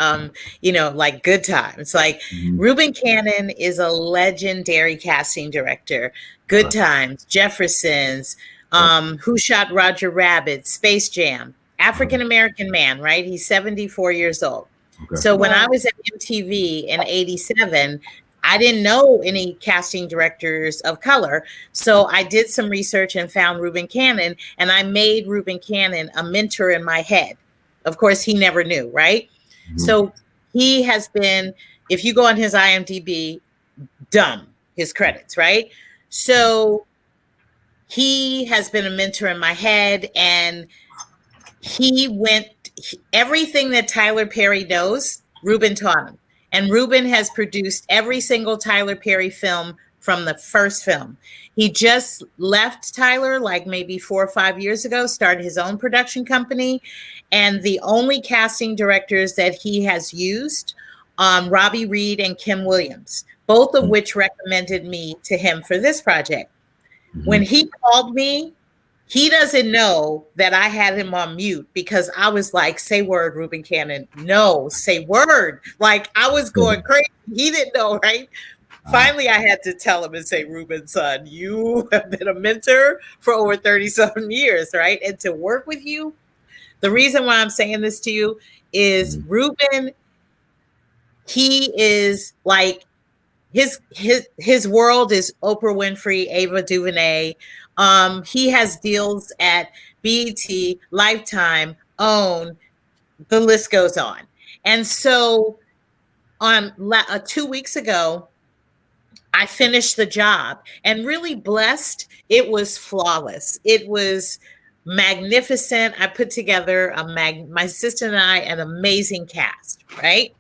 like Good Times, like Reuben Cannon is a legendary casting director. Good Times, Jeffersons, Who Shot Roger Rabbit, Space Jam, African-American man, right? He's 74 years old. Okay. So when I was at MTV in 87, I didn't know any casting directors of color. So I did some research and found Reuben Cannon, and I made Reuben Cannon a mentor in my head. Of course, he never knew, right? So he has been, if you go on his IMDb, his credits, right? So he has been a mentor in my head, and everything that Tyler Perry knows, Reuben taught him. And Reuben has produced every single Tyler Perry film from the first film. He just left Tyler like maybe 4 or 5 years ago, started his own production company. And the only casting directors that he has used, Robbie Reed and Kim Williams, both of which recommended me to him for this project. When he called me, he doesn't know that I had him on mute because I was like, say word, Reuben Cannon. No, say word. Like I was going crazy. He didn't know, right? Finally, I had to tell him and say, Reuben, son, you have been a mentor for over 37 years, right? And to work with you, the reason why I'm saying this to you is Reuben, he is like, his world is Oprah Winfrey, Ava DuVernay. He has deals at BET, Lifetime, OWN, the list goes on. And so on 2 weeks ago, I finished the job and really blessed. It was flawless. It was magnificent. I put together my sister and I, an amazing cast, right?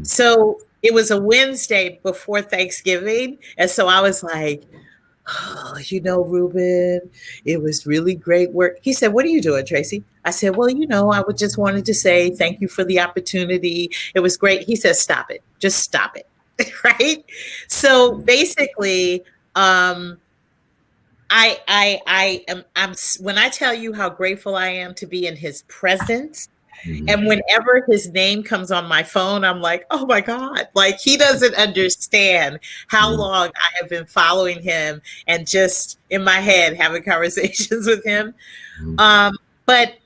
So it was a Wednesday before Thanksgiving. And so I was like, oh, Reuben, it was really great work. He said, what are you doing, Tracey? I said, well, I would just wanted to say thank you for the opportunity. It was great. He said, stop it. Just stop it. Right. So basically, I'm when I tell you how grateful I am to be in his presence, and whenever his name comes on my phone, I'm like, oh my God, like he doesn't understand how long I have been following him and just in my head having conversations with him. But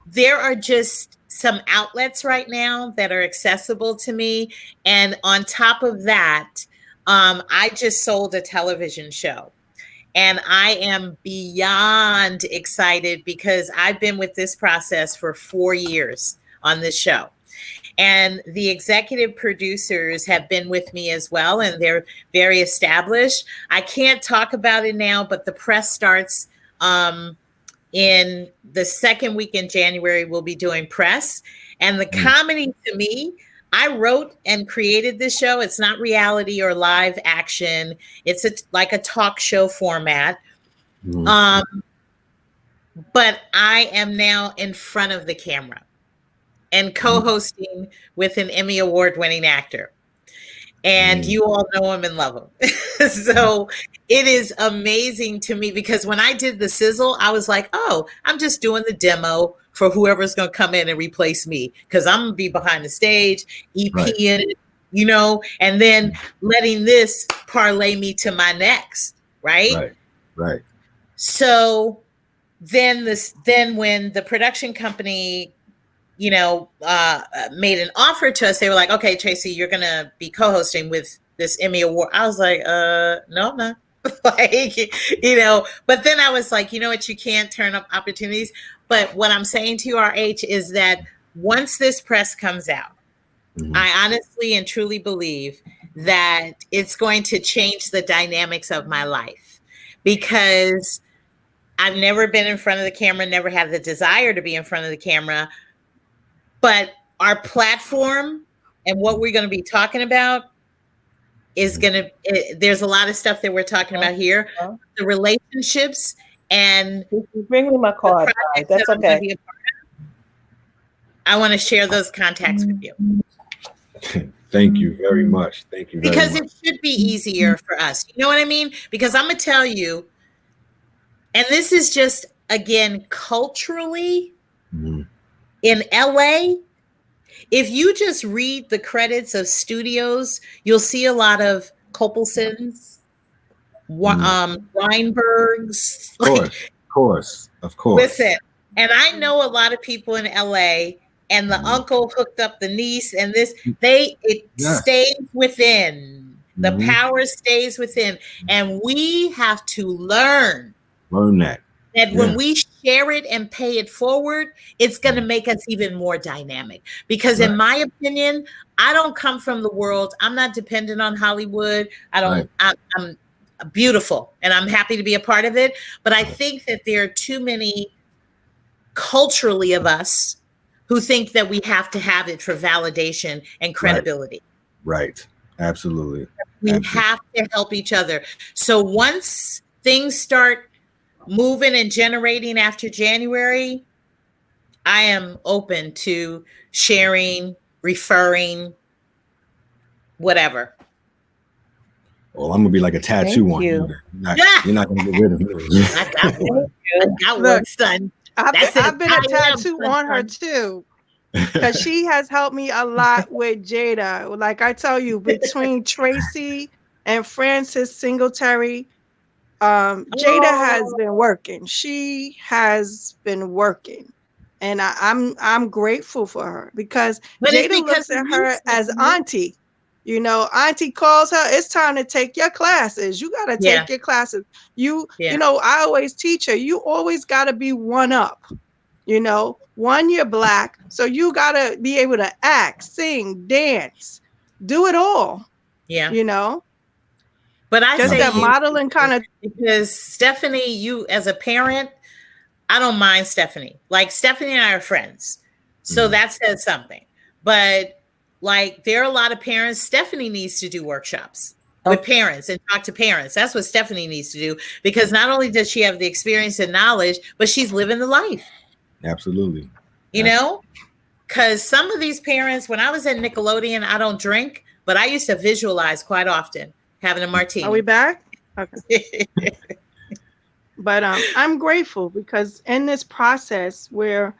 there are just some outlets right now that are accessible to me. And on top of that, I just sold a television show. And I am beyond excited because I've been with this process for 4 years on this show. And the executive producers have been with me as well, and they're very established. I can't talk about it now, but the press starts in the second week in January. We'll be doing press. And the comedy, to me, I wrote and created this show. It's not reality or live action. It's like a talk show format. But I am now in front of the camera and co-hosting with an Emmy Award-winning actor. And you all know him and love him. So it is amazing to me because when I did the sizzle, I was like, oh, I'm just doing the demo for whoever's going to come in and replace me because I'm going to be behind the stage, EP in it, and then letting this parlay me to my next, right? Right. So then when the production company made an offer to us, they were like, okay, Tracey, you're going to be co-hosting with this Emmy Award. I was like, no, I'm not. But then I was like, you know what? You can't turn up opportunities. But what I'm saying to you, RH, is that once this press comes out, I honestly and truly believe that it's going to change the dynamics of my life because I've never been in front of the camera, never had the desire to be in front of the camera. But our platform and what we're going to be talking about is there's a lot of stuff that we're talking about here. The relationships and bring me my card. That's okay. I want to share those contacts with you. Thank you very much. Thank you very much. Because it should be easier for us. You know what I mean? Because I'm going to tell you, and this is just, again, culturally, in LA, if you just read the credits of studios, you'll see a lot of Coppelsons, Weinbergs. Of course. Listen, and I know a lot of people in LA, and the uncle hooked up the niece, and stays within. The power stays within, and we have to learn that. When we share it and pay it forward, it's going to make us even more dynamic. Because in my opinion, I don't come from the world. I'm not dependent on Hollywood. I'm beautiful and I'm happy to be a part of it. But I think that there are too many culturally of us who think that we have to have it for validation and credibility. Right. Absolutely. We Absolutely. have to help each other. So once things start moving and generating after January, I am open to sharing, referring, whatever. Well, I'm gonna be like a tattoo Thank on you. you. You're not gonna get rid of me. I got one. Thank I you. got one, Look, son. I've been, That's it. I've been a I am, tattoo on her son. too, because she has helped me a lot with Jada. Like I tell you, between Tracy and Francis Singletary, Jada has Oh, been working. She has been working. And I'm grateful for her because but it's Jada because looks of at you, her as Stephanie. auntie. You know, auntie calls her, it's time to take your classes. You got to Yeah, take your classes. You yeah, know, I always teach her, you always got to be one up. You know, one, you're black, so you got to be able to act, sing, dance, do it all, yeah. you know, But I just say that you modeling kind of. because Stephanie, you as a parent, I don't mind Stephanie. Like Stephanie and I are friends. So that says something. But like there are a lot of parents, Stephanie needs to do workshops with Oh, parents and talk to parents. That's what Stephanie needs to do because not only does she have the experience and knowledge, but she's living the life, Absolutely. you know? Because some of these parents, when I was at Nickelodeon, I don't drink, but I used to visualize quite often having a Are we martini. back? Okay. But I'm grateful because in this process where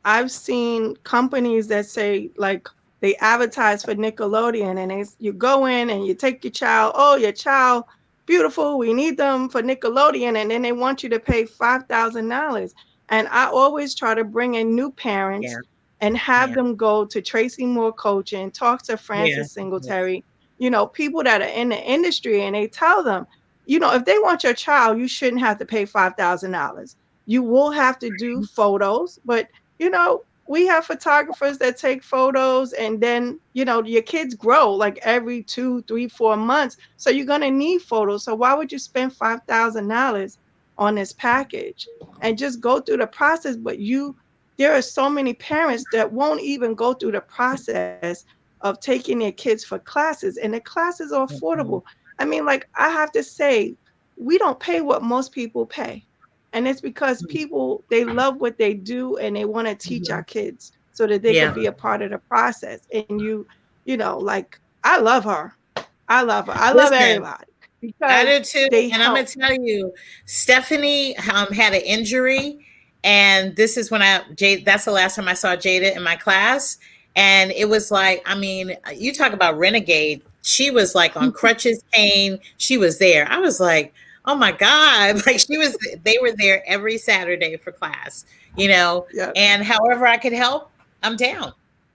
I've seen companies that say like they advertise for Nickelodeon and you go in and you take your child, oh, your child, beautiful, we need them for Nickelodeon, and then they want you to pay $5,000. And I always try to bring in new Yeah, parents and have yeah, them go to Tracy Moore coaching, talk to yeah, Francis Singletary, you know, people that are in the industry, and they tell them, you know, if they want your child, you shouldn't have to pay $5,000. You will have to do photos, but you know, we have photographers that take photos, and then you know your kids grow like every 2, 3, 4 months, so you're gonna need photos. So why would you spend $5,000 on this package and just go through the process? But there are so many parents that won't even go through the process of taking their kids for classes, and the classes are mhm, affordable. I mean, like I have to say, we don't pay what most people pay. And it's because mhm, people, they love what they do and they want to teach our mhm. kids so that they could Yeah. be a part of the process. And you know, like I love her. I love her. I love Listen, everybody I because did too. they And I'm help. going to tell you, Stephanie had an injury. And this is when that's the last time I saw Jada in my class. And it was like, I mean, you talk about renegade. She was like on crutches, cane. She was there. I was like, oh my God. Like they were there every Saturday for class, you know, Yeah. and however I could help, I'm down.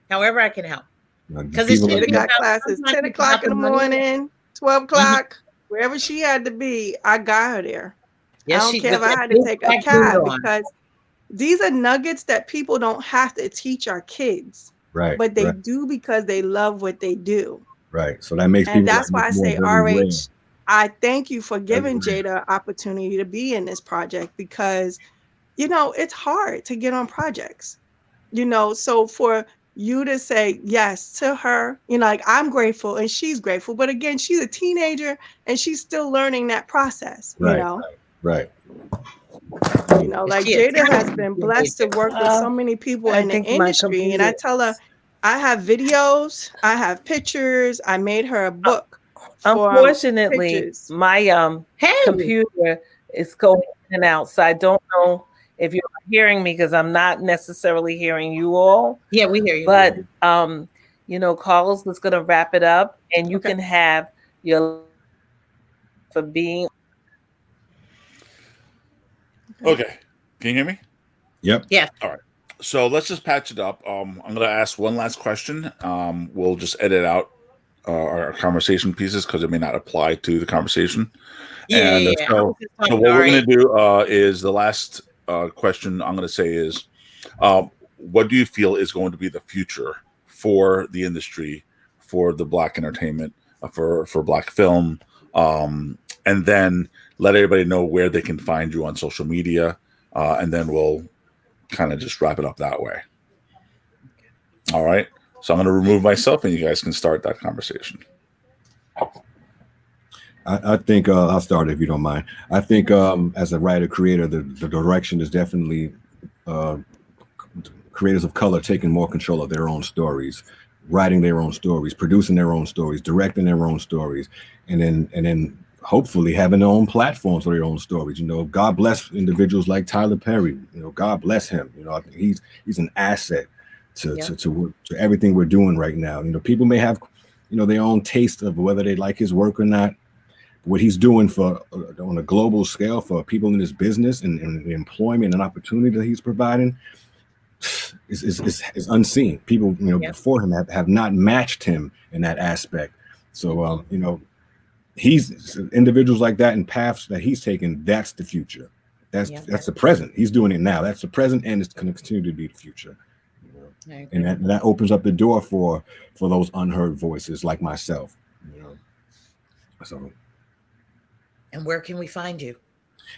However I can help. Because it People like shouldn't Jada be that. got about, classes sometimes 10 it's o'clock about in the the money. morning, 12 Mhm. o'clock, wherever she had to be. I got her there. I Yes, don't she care if with I that had to big take a black boot cab, on. because these are nuggets that people don't have to teach our kids, Right, but they right, do because they love what they do. right. So that makes And people that's like why Miss I Moore say, very rare. RH, I thank you for Very giving rare. Jada an opportunity to be in this project because, you know, it's hard to get on projects, you know. So for you to say yes to her, you know, like I'm grateful and she's grateful. But again, she's a teenager and she's still learning that process, you Right, know. right. You know, Is like she a Jada has talented been blessed to teenager? work with so many people I in the think my industry. And I computer. tell her, I have videos, I have pictures. I made her a Uh, book for unfortunately, pictures. my Hey, computer is going in and out, so I don't know if you're hearing me because I'm not necessarily hearing you all. yeah, we hear you. But Carlos is going to wrap it up, and you Okay. can have your for being. Okay. Okay. Can you hear me? Yep. Yeah. All right. So let's just patch it up. I'm going to ask one last question. We'll just edit out our conversation pieces because it may not apply to the conversation. Yeah, And yeah, yeah. I was just so talking what to we're going RH. to do is the last question I'm going to say is, what do you feel is going to be the future for the industry, for the Black entertainment, for Black film, and then let everybody know where they can find you on social media, and then we'll kind of just wrap it up that way. All right. So I'm going to remove myself, and you guys can start that conversation. I think I'll start if you don't mind. I think as a writer creator, the direction is definitely uh, creators of color taking more control of their own stories, writing their own stories, producing their own stories, directing their own stories, and then hopefully having their own platforms for their own stories. You know, God bless individuals like Tyler Perry. You know, God bless him. You know, I think he's an asset to Yeah. to everything we're doing right now. You know, people may have their own taste of whether they like his work or not. What he's doing for on a global scale for people in his business and the employment and opportunity that he's providing is unseen. People, Yep. before him have not matched him in that aspect. So, he's individuals like that and paths that he's taken. That's the future. That's the present. He's doing it now. That's the present, and it's going to continue to be the future. And that opens up the door for those unheard voices like myself. So. And where can we find you?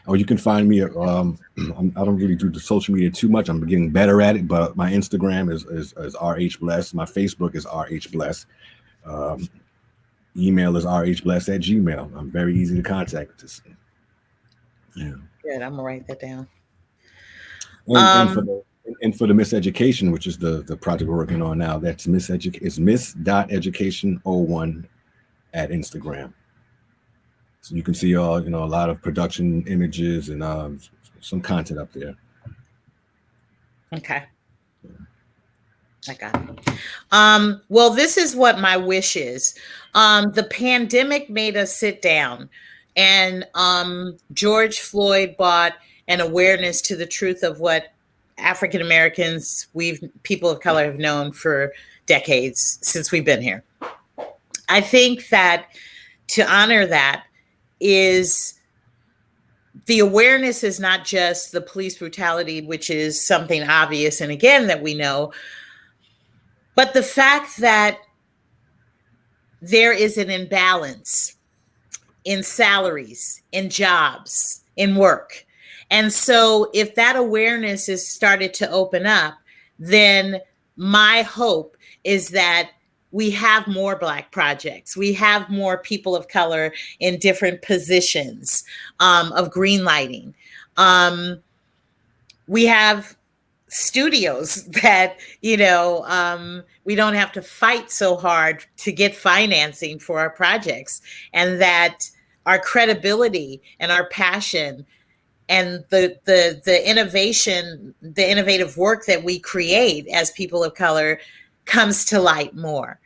Oh, you can find me. I don't really do the social media too much. I'm getting better at it, but my Instagram is rhbless. My Facebook is rhbless. Email is rhbless@gmail. I'm very easy to contact. Yeah. Good. I'm gonna write that down. And for the Miseducation, which is the project we're working on now, that's miss.education01 at Instagram. So you can see a lot of production images and some content up there. Okay. I got it. Well, this is what my wish is. The pandemic made us sit down, and George Floyd brought an awareness to the truth of what African Americans, people of color, have known for decades since we've been here. I think that to honor that is the awareness is not just the police brutality, which is something obvious and again that we know, but the fact that there is an imbalance in salaries, in jobs, in work. And so if that awareness is started to open up, then my hope is that we have more Black projects. We have more people of color in different positions of green lighting. We have studios that, we don't have to fight so hard to get financing for our projects, and that our credibility and our passion and the innovation, the innovative work that we create as people of color comes to light more.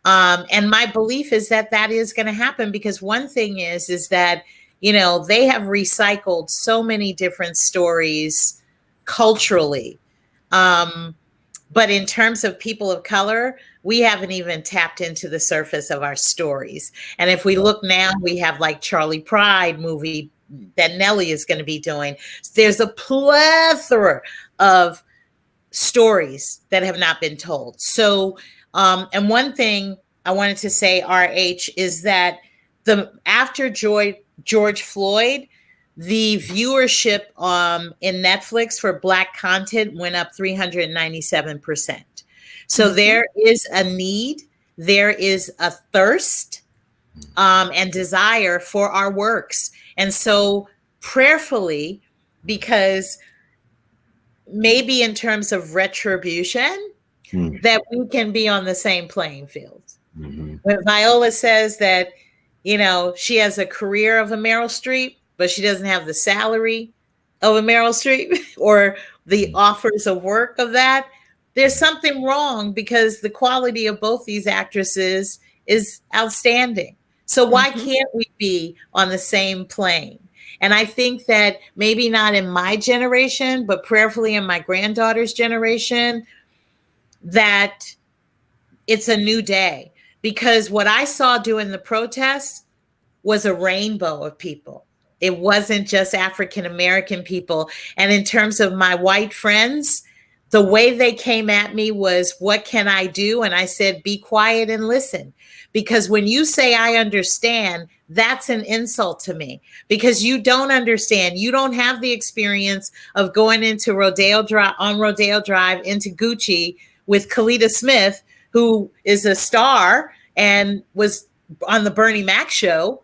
And my belief is that is going to happen, because one thing is that, they have recycled so many different stories culturally. But in terms of people of color, we haven't even tapped into the surface of our stories. And if we look now, we have like Charlie Pride movie that Nelly is going to be doing. There's a plethora of stories that have not been told. So, and one thing I wanted to say, RH, is that after George Floyd, the viewership in Netflix for Black content went up 397%. So there is a need, there is a thirst and desire for our works. And so prayerfully, because maybe in terms of retribution, that we can be on the same playing field. Mm-hmm. When Viola says that, she has a career of a Meryl Streep, but she doesn't have the salary of a Meryl Streep or the offers of work of that, there's something wrong, because the quality of both these actresses is outstanding. So why can't we be on the same plane? And I think that maybe not in my generation, but prayerfully in my granddaughter's generation, that it's a new day. Because what I saw during the protests was a rainbow of people. It wasn't just African American people. And in terms of my white friends, the way they came at me was, what can I do? And I said, be quiet and listen. Because when you say I understand, that's an insult to me, because you don't understand. You don't have the experience of going into Rodeo Drive into Gucci with Kalita Smith, who is a star and was on the Bernie Mac show.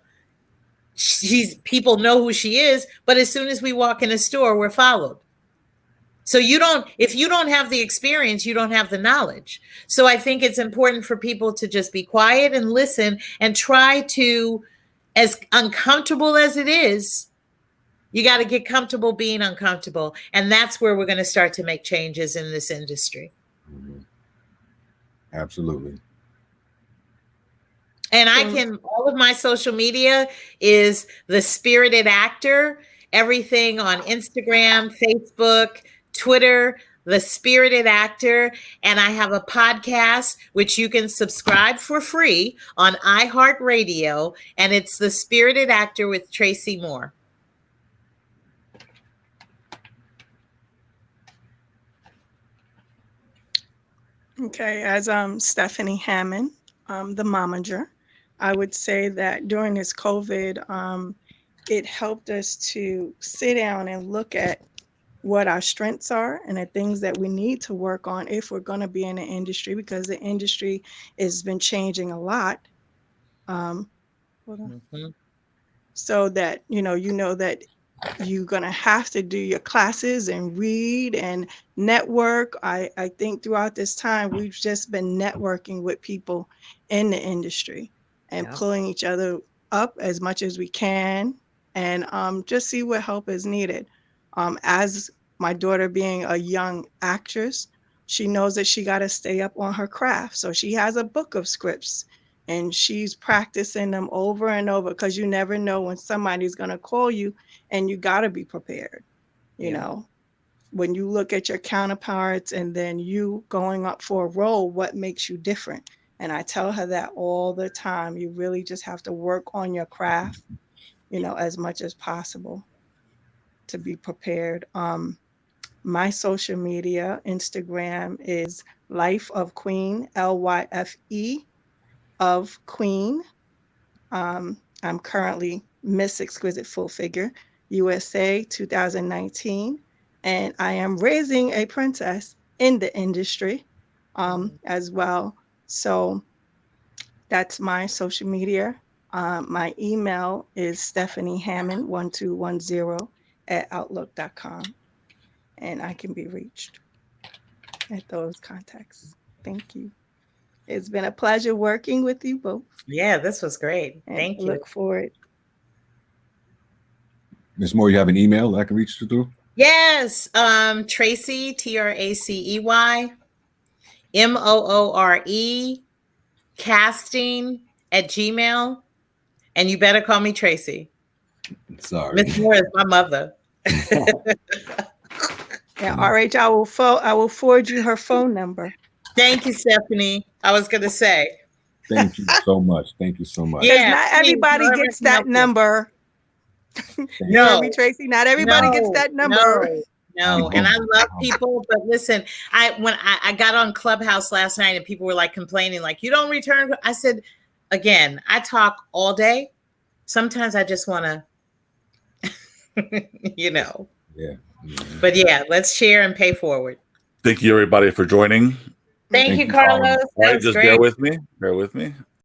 people know who she is, but as soon as we walk in a store, we're followed. So if you don't have the experience, you don't have the knowledge. So I think it's important for people to just be quiet and listen and try to, as uncomfortable as it is, you got to get comfortable being uncomfortable. And that's where we're going to start to make changes in this industry. Mm-hmm. Absolutely. And all of my social media is The Spirited Actor, everything on Instagram, Facebook, Twitter, The Spirited Actor. And I have a podcast, which you can subscribe for free on iHeartRadio. And it's The Spirited Actor with Tracey Moore. Okay, as Stephanie Hammond, the momager, I would say that during this COVID, it helped us to sit down and look at what our strengths are and the things that we need to work on if we're going to be in the industry, because the industry has been changing a lot. So that, you know that you're going to have to do your classes and read and network. I think throughout this time, we've just been networking with people in the industry and pulling each other up as much as we can, and just see what help is needed. As my daughter being a young actress, she knows that she got to stay up on her craft. So she has a book of scripts and she's practicing them over and over, because you never know when somebody's going to call you, and you got to be prepared. You know, when you look at your counterparts and then you going up for a role, what makes you different? And I tell her that all the time. You really just have to work on your craft, as much as possible to be prepared. My social media, Instagram is Life of Queen, LYFE of Queen. I'm currently Miss Exquisite Full Figure USA 2019, and I am raising a princess in the industry as well. So that's my social media. My email is stephaniehammond1210@outlook.com, and I can be reached at those contacts. Thank you. It's been a pleasure working with you both. Yeah, this was great. Thank you. Look forward. Ms. Moore, you have an email that I can reach you through? Yes. Tracey, Tracey, MOORE, casting@gmail. And you better call me Tracey. Sorry. Miss Moore is my mother. Yeah, RH, I will forward you her phone number. Thank you, Stephanie. I was going to say. Thank you so much. Thank you so much. Yeah, not everybody gets that number. You heard me, Tracey? Not everybody gets that number. No, and I love people, but listen, when I got on Clubhouse last night and people were like complaining, like, you don't return. I said, again, I talk all day. Sometimes I just want to, Yeah. But yeah, let's share and pay forward. Thank you, everybody, for joining. Thank you, Carlos. All right, just bear with me.